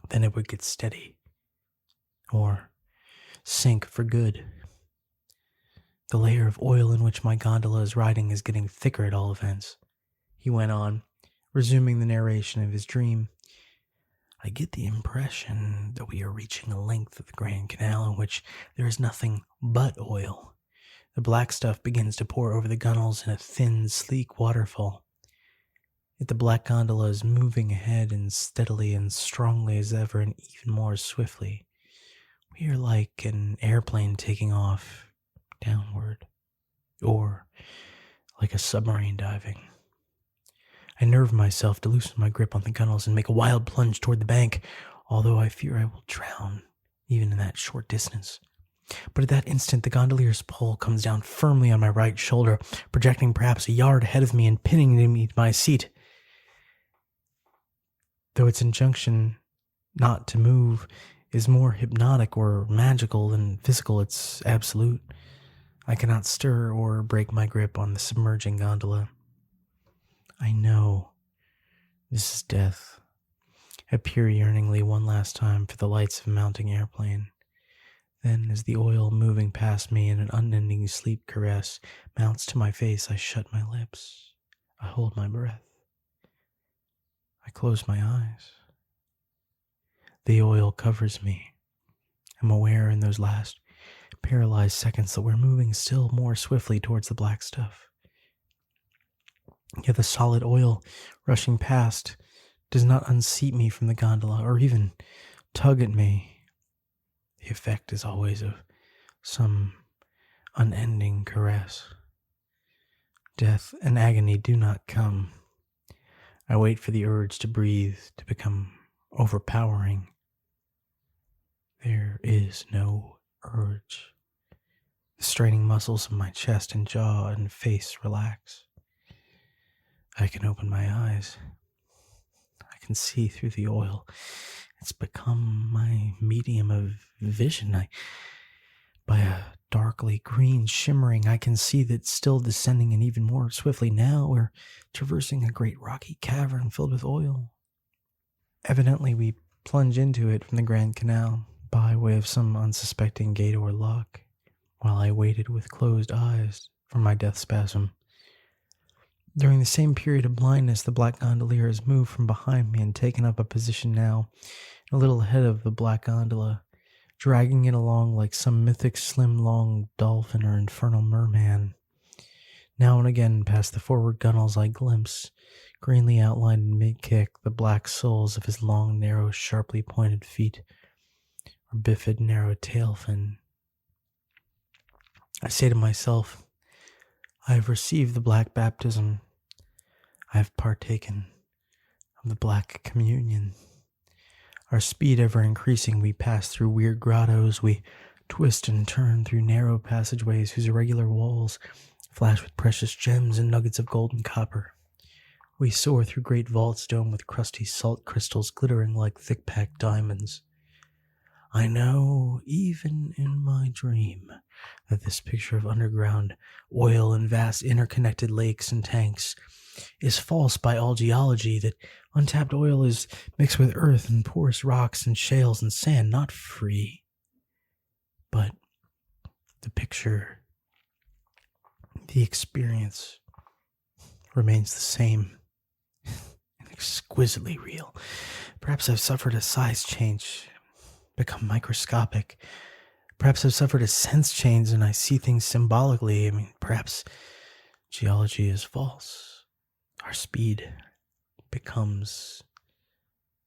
Then it would get steady, or sink for good. The layer of oil in which my gondola is riding is getting thicker at all events," he went on, resuming the narration of his dream. "I get the impression that we are reaching a length of the Grand Canal in which there is nothing but oil. The black stuff begins to pour over the gunnels in a thin, sleek waterfall. Yet the black gondola is moving ahead as steadily and strongly as ever and even more swiftly. We are like an airplane taking off downward, or like a submarine diving. I nerve myself to loosen my grip on the gunnels and make a wild plunge toward the bank, although I fear I will drown, even in that short distance. But at that instant, the gondolier's pole comes down firmly on my right shoulder, projecting perhaps a yard ahead of me and pinning me to my seat. Though its injunction not to move is more hypnotic or magical than physical, it's absolute. I cannot stir or break my grip on the submerging gondola. I know this is death. I peer yearningly one last time for the lights of a mounting airplane. Then, as the oil moving past me in an unending sleep caress mounts to my face, I shut my lips. I hold my breath. I close my eyes. The oil covers me. I'm aware in those last paralyzed seconds that we're moving still more swiftly towards the black stuff. Yet the solid oil rushing past does not unseat me from the gondola or even tug at me. The effect is always of some unending caress. Death and agony do not come. I wait for the urge to breathe to become overpowering. There is no urge. The straining muscles of my chest and jaw and face relax. I can open my eyes. I can see through the oil. It's become my medium of vision. By a darkly green shimmering, I can see that still descending and even more swiftly now we're traversing a great rocky cavern filled with oil. Evidently we plunge into it from the Grand Canal by way of some unsuspecting gate or lock, while I waited with closed eyes for my death spasm. During the same period of blindness, the black gondolier has moved from behind me and taken up a position now a little ahead of the black gondola, dragging it along like some mythic slim long dolphin or infernal merman. Now and again past the forward gunwales I glimpse, greenly outlined in mid-kick, the black soles of his long, narrow, sharply pointed feet, or bifid, narrow tail fin. I say to myself, I have received the black baptism. I have partaken of the black communion. Our speed ever increasing, we pass through weird grottos, we twist and turn through narrow passageways whose irregular walls flash with precious gems and nuggets of gold and copper. We soar through great vaults domed with crusty salt crystals glittering like thick-packed diamonds. I know, even in my dream, that this picture of underground oil and vast interconnected lakes and tanks is false by all geology, that untapped oil is mixed with earth and porous rocks and shales and sand, not free. But the picture, the experience remains the same and exquisitely real. Perhaps I've suffered a size change, become microscopic. Perhaps I've suffered a sense change and I see things symbolically. Perhaps geology is false. Our speed becomes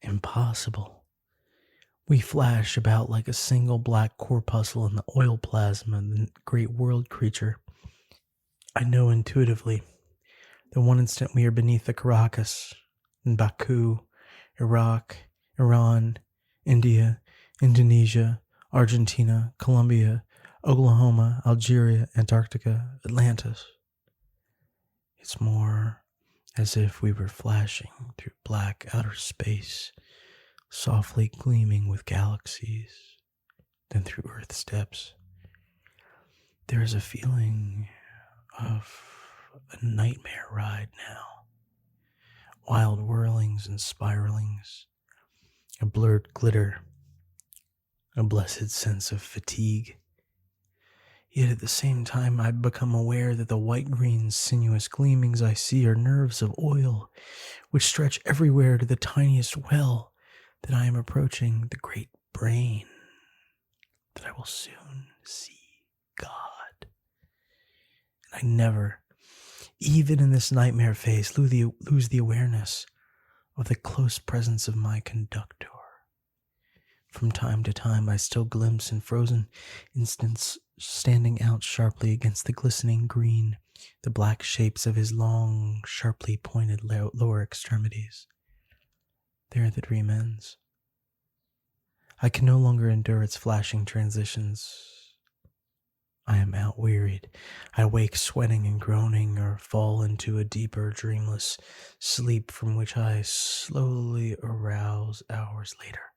impossible. We flash about like a single black corpuscle in the oil plasma of the great world creature. I know intuitively that one instant we are beneath the Caracas, in Baku, Iraq, Iran, India, Indonesia, Argentina, Colombia, Oklahoma, Algeria, Antarctica, Atlantis. It's more as if we were flashing through black outer space, softly gleaming with galaxies, than through Earth's depths. There is a feeling of a nightmare ride now. Wild whirlings and spiralings, a blurred glitter, a blessed sense of fatigue. Yet at the same time I become aware that the white-green sinuous gleamings I see are nerves of oil, which stretch everywhere to the tiniest well, that I am approaching the great brain, that I will soon see God. And I never, even in this nightmare phase, lose the awareness of the close presence of my conductor. From time to time I still glimpse in frozen instants standing out sharply against the glistening green, the black shapes of his long, sharply pointed lower extremities. There the dream ends. I can no longer endure its flashing transitions. I am outwearied. I wake sweating and groaning, or fall into a deeper, dreamless sleep from which I slowly arouse hours later,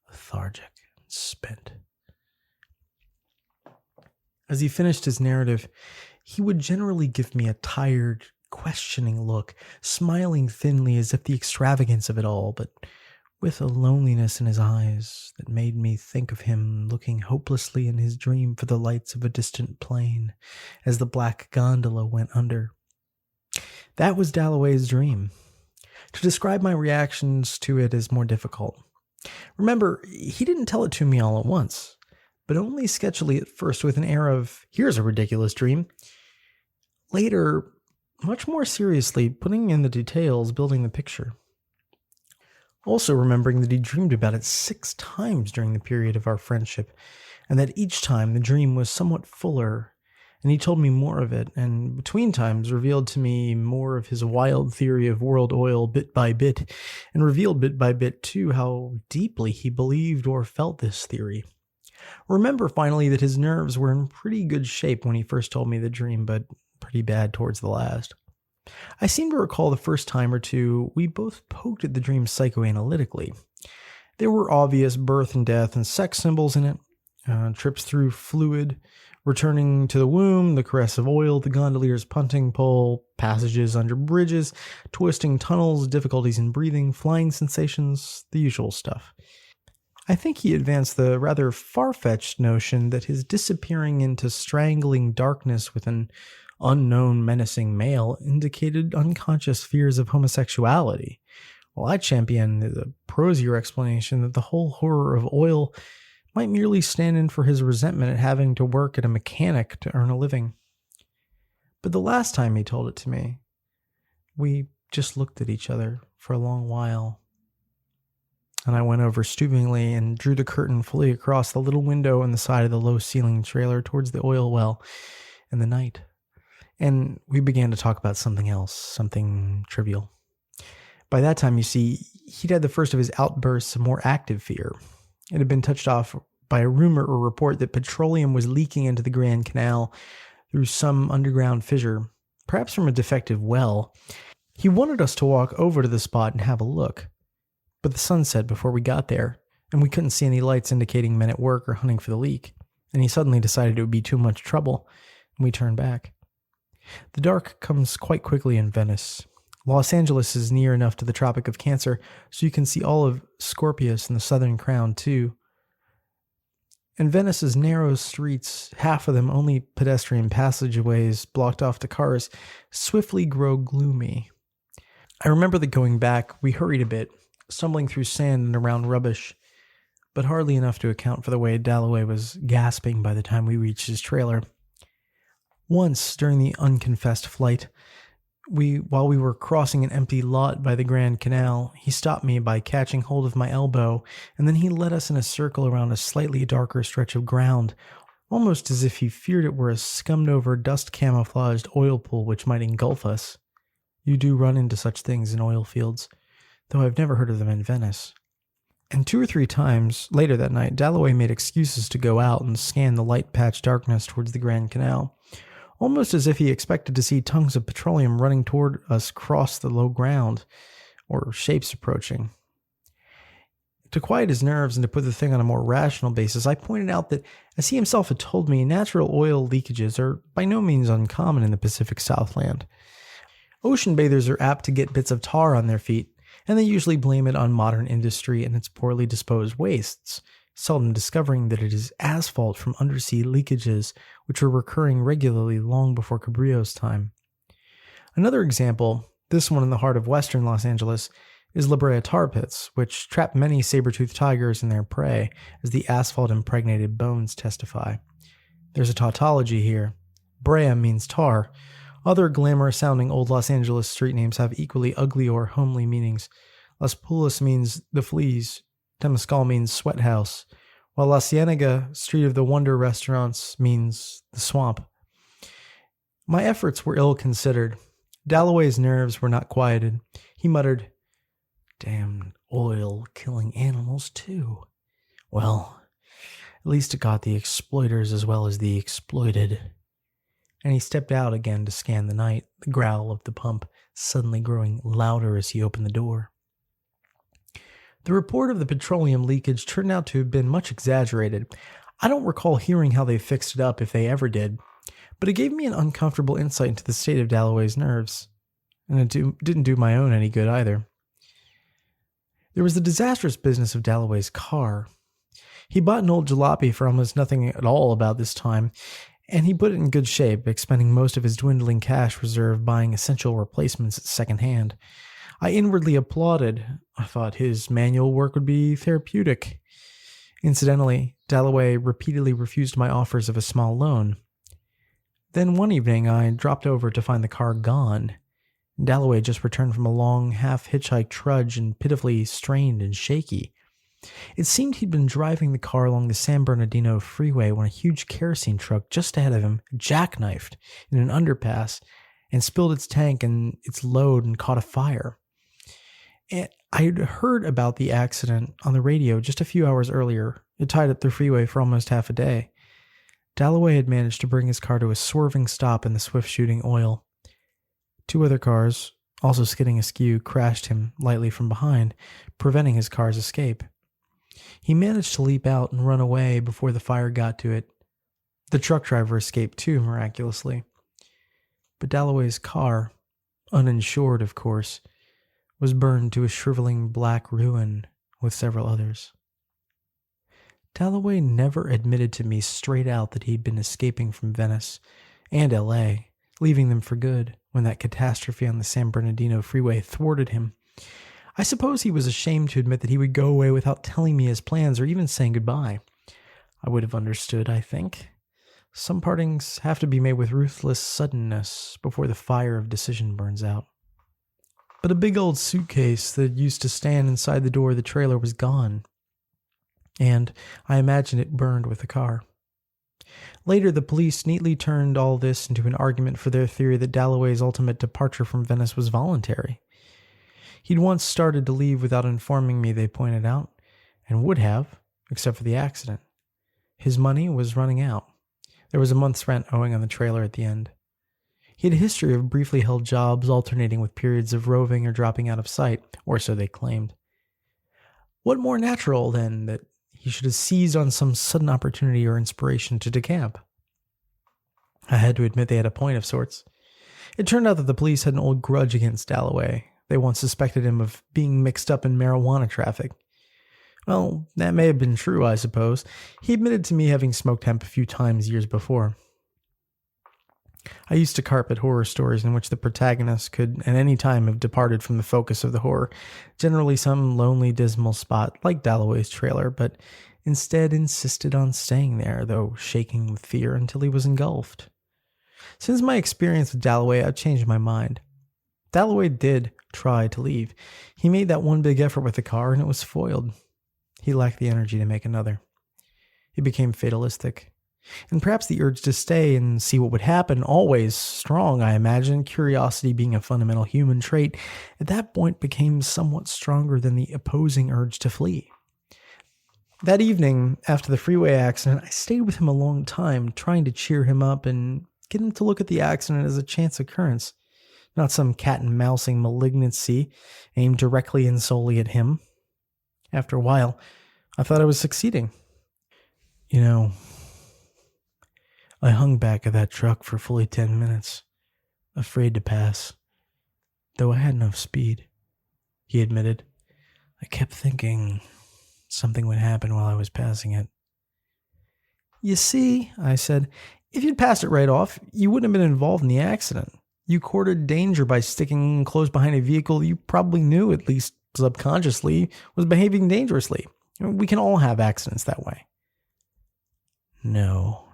lethargic and spent. As he finished his narrative, he would generally give me a tired, questioning look, smiling thinly as if the extravagance of it all, but with a loneliness in his eyes that made me think of him looking hopelessly in his dream for the lights of a distant plane as the black gondola went under. That was Dalloway's dream. To describe my reactions to it is more difficult. Remember, he didn't tell it to me all at once, but only sketchily at first with an air of, here's a ridiculous dream. Later, much more seriously, putting in the details, building the picture. Also remembering that he dreamed about it 6 times during the period of our friendship, and that each time the dream was somewhat fuller, and he told me more of it, and between times revealed to me more of his wild theory of world oil bit by bit, and revealed bit by bit too how deeply he believed or felt this theory. Remember finally that his nerves were in pretty good shape when he first told me the dream, but pretty bad towards the last. I seem to recall the first time or two we both poked at the dream psychoanalytically. There were obvious birth and death and sex symbols in it, trips through fluid, returning to the womb, the caress of oil, the gondolier's punting pole, passages under bridges, twisting tunnels, difficulties in breathing, flying sensations, the usual stuff. I think he advanced the rather far-fetched notion that his disappearing into strangling darkness with an unknown menacing male indicated unconscious fears of homosexuality, while I championed the prosier explanation that the whole horror of oil might merely stand in for his resentment at having to work at a mechanic to earn a living. But the last time he told it to me, we just looked at each other for a long while, and I went over stoopingly and drew the curtain fully across the little window in the side of the low-ceilinged trailer towards the oil well and the night. And we began to talk about something else, something trivial. By that time, you see, he'd had the first of his outbursts of more active fear. It had been touched off by a rumor or report that petroleum was leaking into the Grand Canal through some underground fissure, perhaps from a defective well. He wanted us to walk over to the spot and have a look, but the sun set before we got there, and we couldn't see any lights indicating men at work or hunting for the leak, and he suddenly decided it would be too much trouble, and we turned back. The dark comes quite quickly in Venice. Los Angeles is near enough to the Tropic of Cancer, so you can see all of Scorpius and the Southern Crown, too. And Venice's narrow streets, half of them only pedestrian passageways blocked off to cars, swiftly grow gloomy. I remember that going back, we hurried a bit, stumbling through sand and around rubbish, but hardly enough to account for the way Dalloway was gasping by the time we reached his trailer. Once, during the unconfessed flight, while we were crossing an empty lot by the Grand Canal, he stopped me by catching hold of my elbow, and then he led us in a circle around a slightly darker stretch of ground, almost as if he feared it were a scummed-over, dust-camouflaged oil pool which might engulf us. You do run into such things in oil fields, though I've never heard of them in Venice. And 2 or 3 times later that night, Dalloway made excuses to go out and scan the light-patched darkness towards the Grand Canal, almost as if he expected to see tongues of petroleum running toward us across the low ground, or shapes approaching. To quiet his nerves and to put the thing on a more rational basis, I pointed out that, as he himself had told me, natural oil leakages are by no means uncommon in the Pacific Southland. Ocean bathers are apt to get bits of tar on their feet, and they usually blame it on modern industry and its poorly disposed wastes, seldom discovering that it is asphalt from undersea leakages which were recurring regularly long before Cabrillo's time. Another example, this one in the heart of western Los Angeles, is La Brea tar pits, which trap many saber-toothed tigers in their prey, as the asphalt-impregnated bones testify. There's a tautology here. Brea means tar. Other glamorous-sounding old Los Angeles street names have equally ugly or homely meanings. Las Pulas means the fleas. Temescal means sweat house, while La Cienega, Street of the Wonder restaurants, means the swamp. My efforts were ill-considered. Dalloway's nerves were not quieted. He muttered, "Damn oil killing animals, too. Well, at least it got the exploiters as well as the exploited." And he stepped out again to scan the night, the growl of the pump suddenly growing louder as he opened the door. The report of the petroleum leakage turned out to have been much exaggerated. I don't recall hearing how they fixed it up, if they ever did, but it gave me an uncomfortable insight into the state of Dalloway's nerves, and it didn't do my own any good either. There was the disastrous business of Dalloway's car. He bought an old jalopy for almost nothing at all about this time, and he put it in good shape, expending most of his dwindling cash reserve buying essential replacements at second hand. I inwardly applauded. I thought his manual work would be therapeutic. Incidentally, Dalloway repeatedly refused my offers of a small loan. Then one evening I dropped over to find the car gone. Dalloway just returned from a long, half-hitchhike trudge and pitifully strained and shaky. It seemed he'd been driving the car along the San Bernardino freeway when a huge kerosene truck just ahead of him jackknifed in an underpass and spilled its tank and its load and caught a fire. And I'd heard about the accident on the radio just a few hours earlier. It tied up the freeway for almost half a day. Dalloway had managed to bring his car to a swerving stop in the swift shooting oil. Two other cars, also skidding askew, crashed him lightly from behind, preventing his car's escape. He managed to leap out and run away before the fire got to it. The truck driver escaped too, miraculously. But Dalloway's car, uninsured of course, was burned to a shriveling black ruin with several others. Dalloway never admitted to me straight out that he'd been escaping from Venice and L.A., leaving them for good when that catastrophe on the San Bernardino freeway thwarted him. I suppose he was ashamed to admit that he would go away without telling me his plans or even saying goodbye. I would have understood, I think. Some partings have to be made with ruthless suddenness before the fire of decision burns out. But a big old suitcase that used to stand inside the door of the trailer was gone, and I imagine it burned with the car. Later, the police neatly turned all this into an argument for their theory that Dalloway's ultimate departure from Venice was voluntary. He'd once started to leave without informing me, they pointed out, and would have, except for the accident. His money was running out. There was a month's rent owing on the trailer at the end. He had a history of briefly held jobs alternating with periods of roving or dropping out of sight, or so they claimed. What more natural, then, that he should have seized on some sudden opportunity or inspiration to decamp? I had to admit they had a point of sorts. It turned out that the police had an old grudge against Dalloway. They once suspected him of being mixed up in marijuana traffic. Well, that may have been true, I suppose. He admitted to me having smoked hemp a few times years before. I used to carpet horror stories in which the protagonist could at any time have departed from the focus of the horror, generally some lonely, dismal spot like Dalloway's trailer, but instead insisted on staying there, though shaking with fear until he was engulfed. Since my experience with Dalloway, I've changed my mind. Dalloway did try to leave. He made that one big effort with the car, and it was foiled. He lacked the energy to make another. He became fatalistic. And perhaps the urge to stay and see what would happen, always strong, I imagine, curiosity being a fundamental human trait, at that point became somewhat stronger than the opposing urge to flee. That evening, after the freeway accident, I stayed with him a long time, trying to cheer him up and get him to look at the accident as a chance occurrence, not some cat-and-mousing malignancy aimed directly and solely at him. After a while, I thought I was succeeding. I hung back of that truck for fully 10 minutes, afraid to pass, though I had enough speed, he admitted. I kept thinking something would happen while I was passing it. You see, I said, if you'd passed it right off, you wouldn't have been involved in the accident. You courted danger by sticking close behind a vehicle you probably knew, at least subconsciously, was behaving dangerously. We can all have accidents that way. No,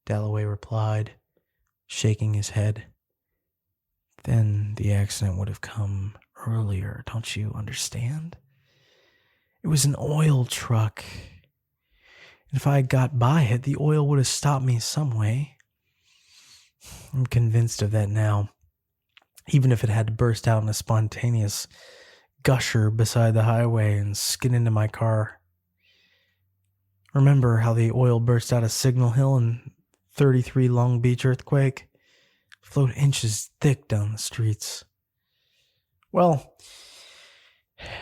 Dalloway replied, shaking his head. Then the accident would have come earlier, don't you understand? It was an oil truck. If I had got by it, the oil would have stopped me some way. I'm convinced of that now, even if it had to burst out in a spontaneous gusher beside the highway and skid into my car. Remember how the oil burst out of Signal Hill in 33 Long Beach earthquake? Flowed inches thick down the streets. Well,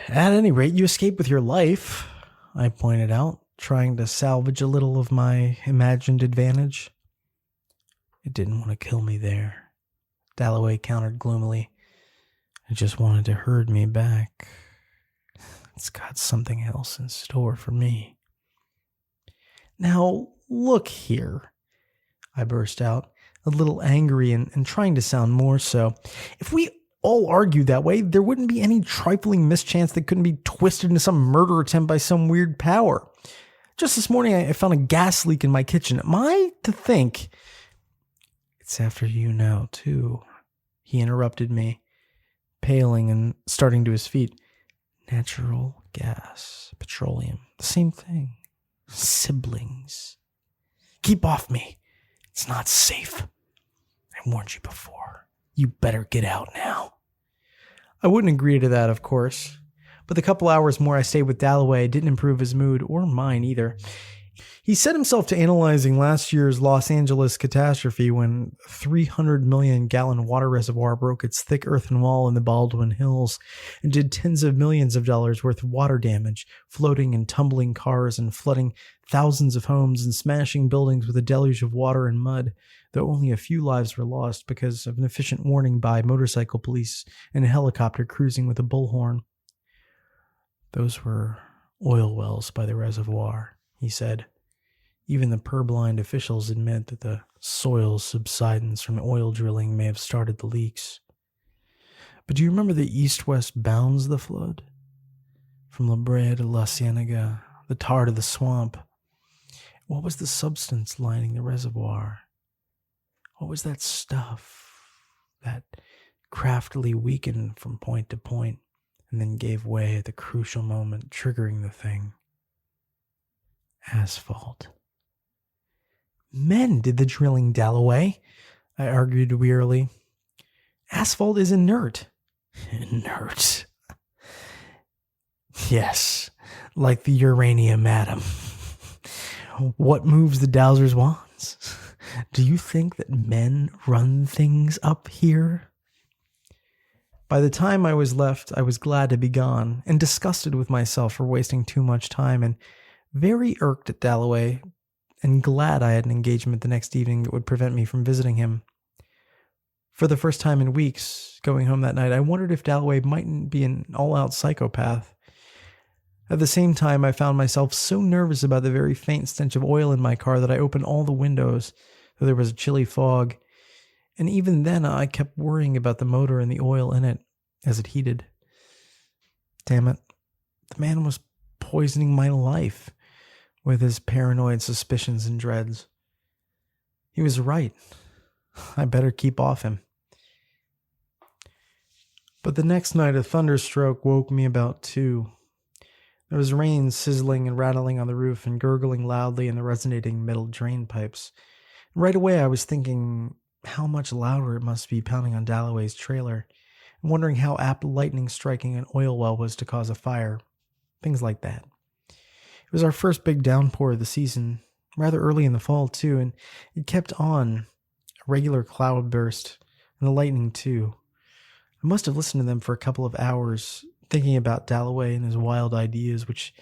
at any rate, you escaped with your life, I pointed out. trying to salvage a little of my imagined advantage. It didn't want to kill me there, Dalloway countered gloomily. It just wanted to herd me back. It's got something else in store for me. Now, look here, I burst out, a little angry and trying to sound more so. If we all argued that way, there wouldn't be any trifling mischance that couldn't be twisted into some murder attempt by some weird power. Just this morning, I found a gas leak in my kitchen. Am I to think... It's after you now, too, he interrupted me, paling and starting to his feet. Natural gas, petroleum, the same thing. Siblings. Keep off me. It's not safe. I warned you before. You better get out now. I wouldn't agree to that, of course, but the couple hours more I stayed with Dalloway didn't improve his mood, or mine either. He set himself to analyzing last year's Los Angeles catastrophe when a 300 million gallon water reservoir broke its thick earthen wall in the Baldwin Hills and did tens of millions of dollars worth of water damage, floating and tumbling cars and flooding thousands of homes and smashing buildings with a deluge of water and mud, though only a few lives were lost because of an efficient warning by motorcycle police and a helicopter cruising with a bullhorn. Those were oil wells by the reservoir, he said. Even the purblind officials admit that the soil subsidence from oil drilling may have started the leaks. But do you remember the east-west bounds of the flood? From La Brea to La Cienega, the tar to the swamp. What was the substance lining the reservoir? What was that stuff that craftily weakened from point to point and then gave way at the crucial moment, triggering the thing? Asphalt. Men did the drilling, Dalloway, I argued wearily. Asphalt is inert. Inert. Yes, like the uranium atom. What moves the dowser's wands? Do you think that men run things up here? By the time I was left, I was glad to be gone and disgusted with myself for wasting too much time and very irked at Dalloway and glad I had an engagement the next evening that would prevent me from visiting him. For the first time in weeks, going home that night, I wondered if Dalloway mightn't be an all-out psychopath. At the same time, I found myself so nervous about the very faint stench of oil in my car that I opened all the windows, though there was a chilly fog. And even then, I kept worrying about the motor and the oil in it as it heated. Damn it, the man was poisoning my life with his paranoid suspicions and dreads. He was right. I better keep off him. But the next night, a thunderstroke woke me about 2. There was rain sizzling and rattling on the roof and gurgling loudly in the resonating metal drain pipes. And right away, I was thinking how much louder it must be pounding on Dalloway's trailer, and wondering how apt lightning striking an oil well was to cause a fire. Things like that. It was our first big downpour of the season, rather early in the fall too, and it kept on, a regular cloud burst, and the lightning too. I must have listened to them for a couple of hours, thinking about Dalloway and his wild ideas, which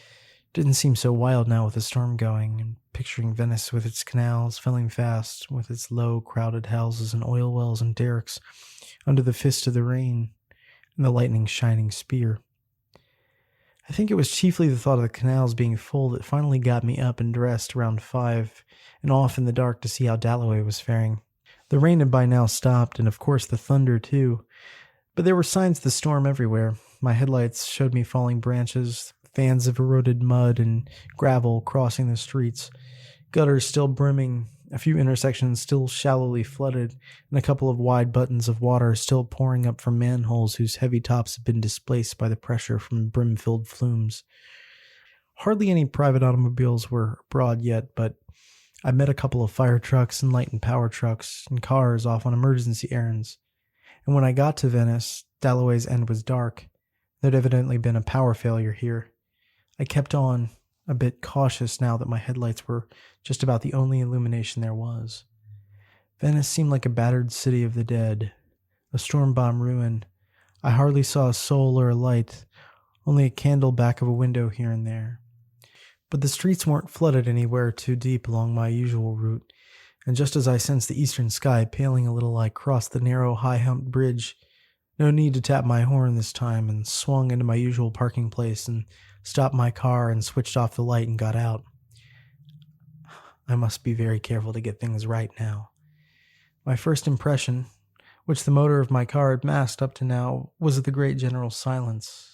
didn't seem so wild now with the storm going, and picturing Venice with its canals filling fast, with its low, crowded houses and oil wells and derricks under the fist of the rain, and the lightning's shining spear. I think it was chiefly the thought of the canals being full that finally got me up and dressed around 5 and off in the dark to see how Dalloway was faring. The rain had by now stopped, and of course the thunder too, but there were signs of the storm everywhere. My headlights showed me falling branches, fans of eroded mud and gravel crossing the streets, gutters still brimming, a few intersections still shallowly flooded, and a couple of wide buttons of water still pouring up from manholes whose heavy tops had been displaced by the pressure from brim-filled flumes. Hardly any private automobiles were abroad yet, but I met a couple of fire trucks and light and power trucks and cars off on emergency errands. And when I got to Venice, Dalloway's end was dark. There'd evidently been a power failure here. I kept on, a bit cautious now that my headlights were just about the only illumination there was. Venice seemed like a battered city of the dead, a storm bomb ruin. I hardly saw a soul or a light, only a candle back of a window here and there. But the streets weren't flooded anywhere too deep along my usual route, and just as I sensed the eastern sky paling a little, I crossed the narrow, high-humped bridge. No need to tap my horn this time, and swung into my usual parking place and stopped my car and switched off the light and got out. I must be very careful to get things right now. My first impression, which the motor of my car had masked up to now, was of the great general silence.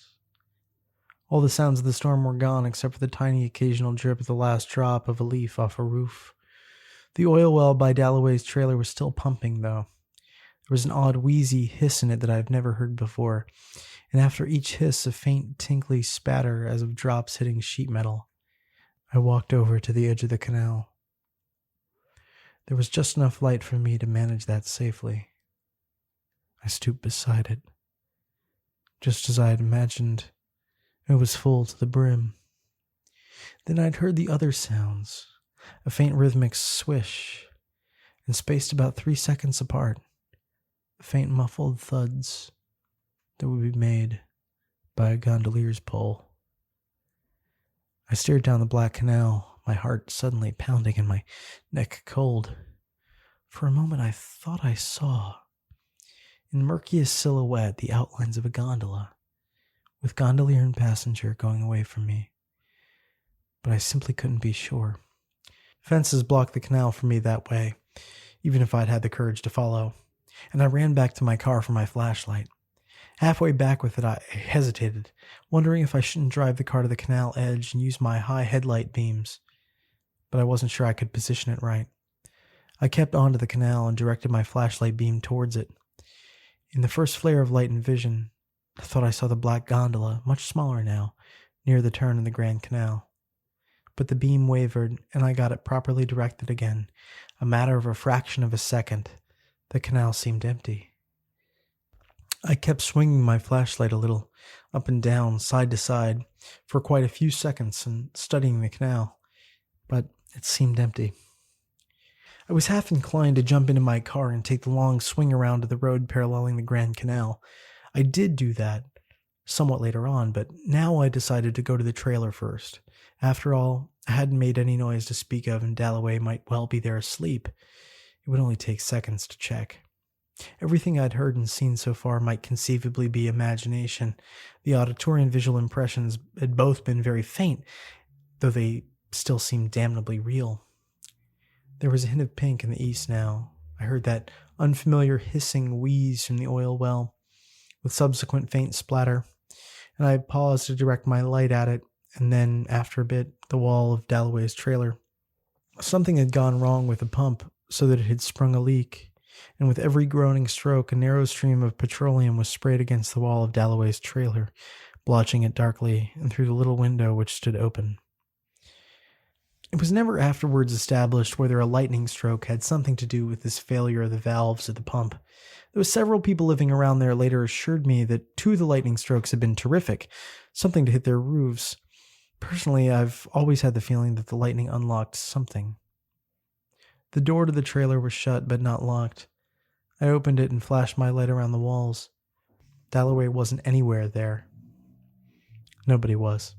All the sounds of the storm were gone except for the tiny occasional drip of the last drop of a leaf off a roof. The oil well by Dalloway's trailer was still pumping, though. There was an odd wheezy hiss in it that I have never heard before, and after each hiss a faint tinkly spatter as of drops hitting sheet metal. I walked over to the edge of the canal. There was just enough light for me to manage that safely. I stooped beside it. Just as I had imagined, it was full to the brim. Then I'd heard the other sounds, a faint rhythmic swish, and spaced about 3 seconds apart, faint muffled thuds that would be made by a gondolier's pole. I stared down the black canal, my heart suddenly pounding and my neck cold. For a moment I thought I saw, in murkiest silhouette, the outlines of a gondola, with gondolier and passenger going away from me. But I simply couldn't be sure. Fences blocked the canal from me that way, even if I'd had the courage to follow, and I ran back to my car for my flashlight. Halfway back with it, I hesitated, wondering if I shouldn't drive the car to the canal edge and use my high headlight beams, but I wasn't sure I could position it right. I kept on to the canal and directed my flashlight beam towards it. In the first flare of light and vision, I thought I saw the black gondola, much smaller now, near the turn in the Grand Canal. But the beam wavered, and I got it properly directed again. A matter of a fraction of a second, the canal seemed empty. I kept swinging my flashlight a little, up and down, side to side, for quite a few seconds and studying the canal, but it seemed empty. I was half inclined to jump into my car and take the long swing around to the road paralleling the Grand Canal. I did do that somewhat later on, but now I decided to go to the trailer first. After all, I hadn't made any noise to speak of, and Dalloway might well be there asleep. It would only take seconds to check. Everything I'd heard and seen so far might conceivably be imagination. The auditory and visual impressions had both been very faint, though they still seemed damnably real. There was a hint of pink in the east now. I heard that unfamiliar hissing wheeze from the oil well, with subsequent faint splatter, and I paused to direct my light at it, and then, after a bit, the wall of Dalloway's trailer. Something had gone wrong with the pump, so that it had sprung a leak, and with every groaning stroke, a narrow stream of petroleum was sprayed against the wall of Dalloway's trailer, blotching it darkly, and through the little window which stood open. It was never afterwards established whether a lightning stroke had something to do with this failure of the valves of the pump, though several people living around there later assured me that 2 of the lightning strokes had been terrific, something to hit their roofs. Personally, I've always had the feeling that the lightning unlocked something. The door to the trailer was shut but not locked. I opened it and flashed my light around the walls. Dalloway wasn't anywhere there. Nobody was.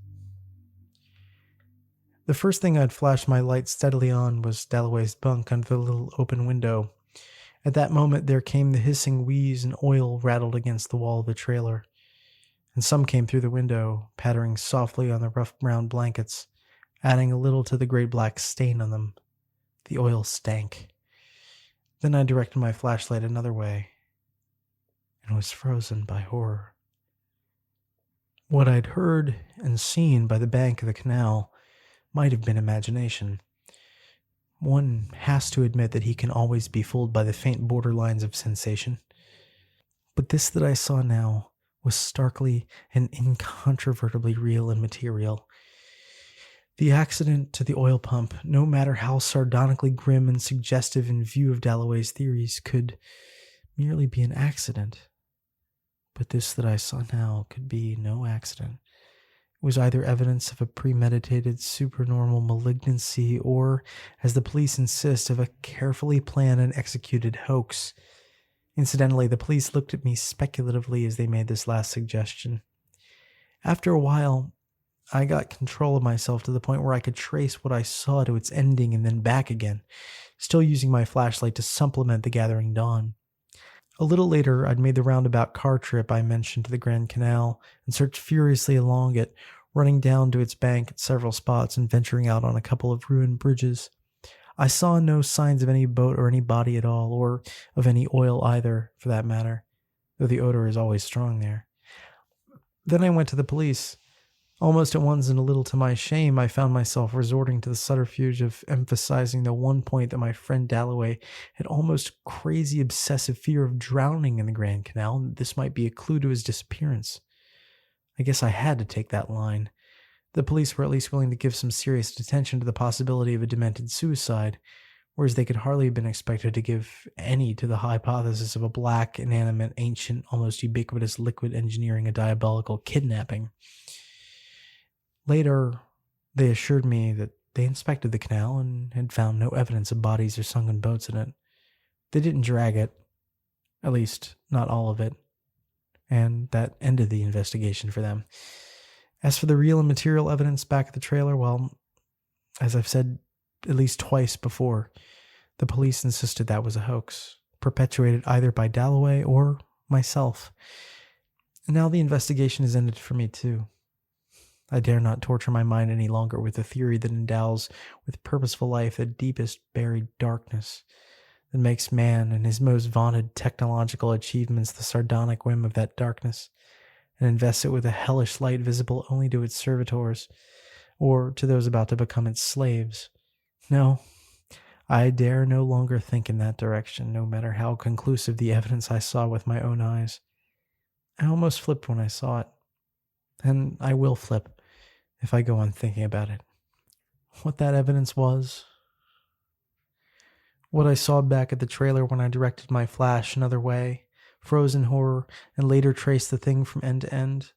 The first thing I'd flashed my light steadily on was Dalloway's bunk under the little open window. At that moment there came the hissing wheeze, and oil rattled against the wall of the trailer, and some came through the window, pattering softly on the rough brown blankets, adding a little to the great black stain on them. The oil stank. Then I directed my flashlight another way, and was frozen by horror. What I'd heard and seen by the bank of the canal might have been imagination. One has to admit that he can always be fooled by the faint borderlines of sensation. But this that I saw now was starkly and incontrovertibly real and material. The accident to the oil pump, no matter how sardonically grim and suggestive in view of Dalloway's theories, could merely be an accident. But this that I saw now could be no accident. It was either evidence of a premeditated supernormal malignancy or, as the police insist, of a carefully planned and executed hoax. Incidentally, the police looked at me speculatively as they made this last suggestion. After a while, I got control of myself to the point where I could trace what I saw to its ending and then back again, still using my flashlight to supplement the gathering dawn. A little later, I'd made the roundabout car trip I mentioned to the Grand Canal and searched furiously along it, running down to its bank at several spots and venturing out on a couple of ruined bridges. I saw no signs of any boat or any body at all, or of any oil either, for that matter, though the odor is always strong there. Then I went to the police. Almost at once and a little to my shame, I found myself resorting to the subterfuge of emphasizing the one point that my friend Dalloway had almost crazy obsessive fear of drowning in the Grand Canal, and that this might be a clue to his disappearance. I guess I had to take that line. The police were at least willing to give some serious attention to the possibility of a demented suicide, whereas they could hardly have been expected to give any to the hypothesis of a black, inanimate, ancient, almost ubiquitous liquid engineering a diabolical kidnapping. Later, they assured me that they inspected the canal and had found no evidence of bodies or sunken boats in it. They didn't drag it, at least not all of it, and that ended the investigation for them. As for the real and material evidence back at the trailer, well, as I've said at least twice before, the police insisted that was a hoax, perpetuated either by Dalloway or myself. And now the investigation has ended for me too. I dare not torture my mind any longer with the theory that endows with purposeful life the deepest buried darkness, that makes man and his most vaunted technological achievements the sardonic whim of that darkness, and invests it with a hellish light visible only to its servitors, or to those about to become its slaves. No, I dare no longer think in that direction, no matter how conclusive the evidence I saw with my own eyes. I almost flipped when I saw it, and I will flip if I go on thinking about it. What that evidence was, what I saw back at the trailer when I directed my flash another way, froze in horror, and later traced the thing from end to end,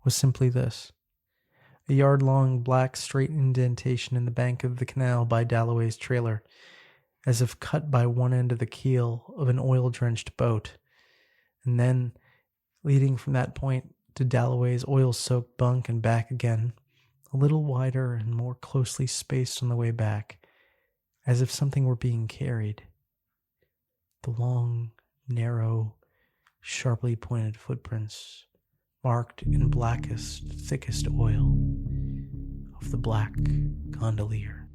was simply this: a yard-long black straight indentation in the bank of the canal by Dalloway's trailer, as if cut by one end of the keel of an oil-drenched boat, and then, leading from that point to Dalloway's oil-soaked bunk and back again, a little wider and more closely spaced on the way back, as if something were being carried. The long, narrow, sharply pointed footprints, marked in blackest, thickest oil, of the black gondolier.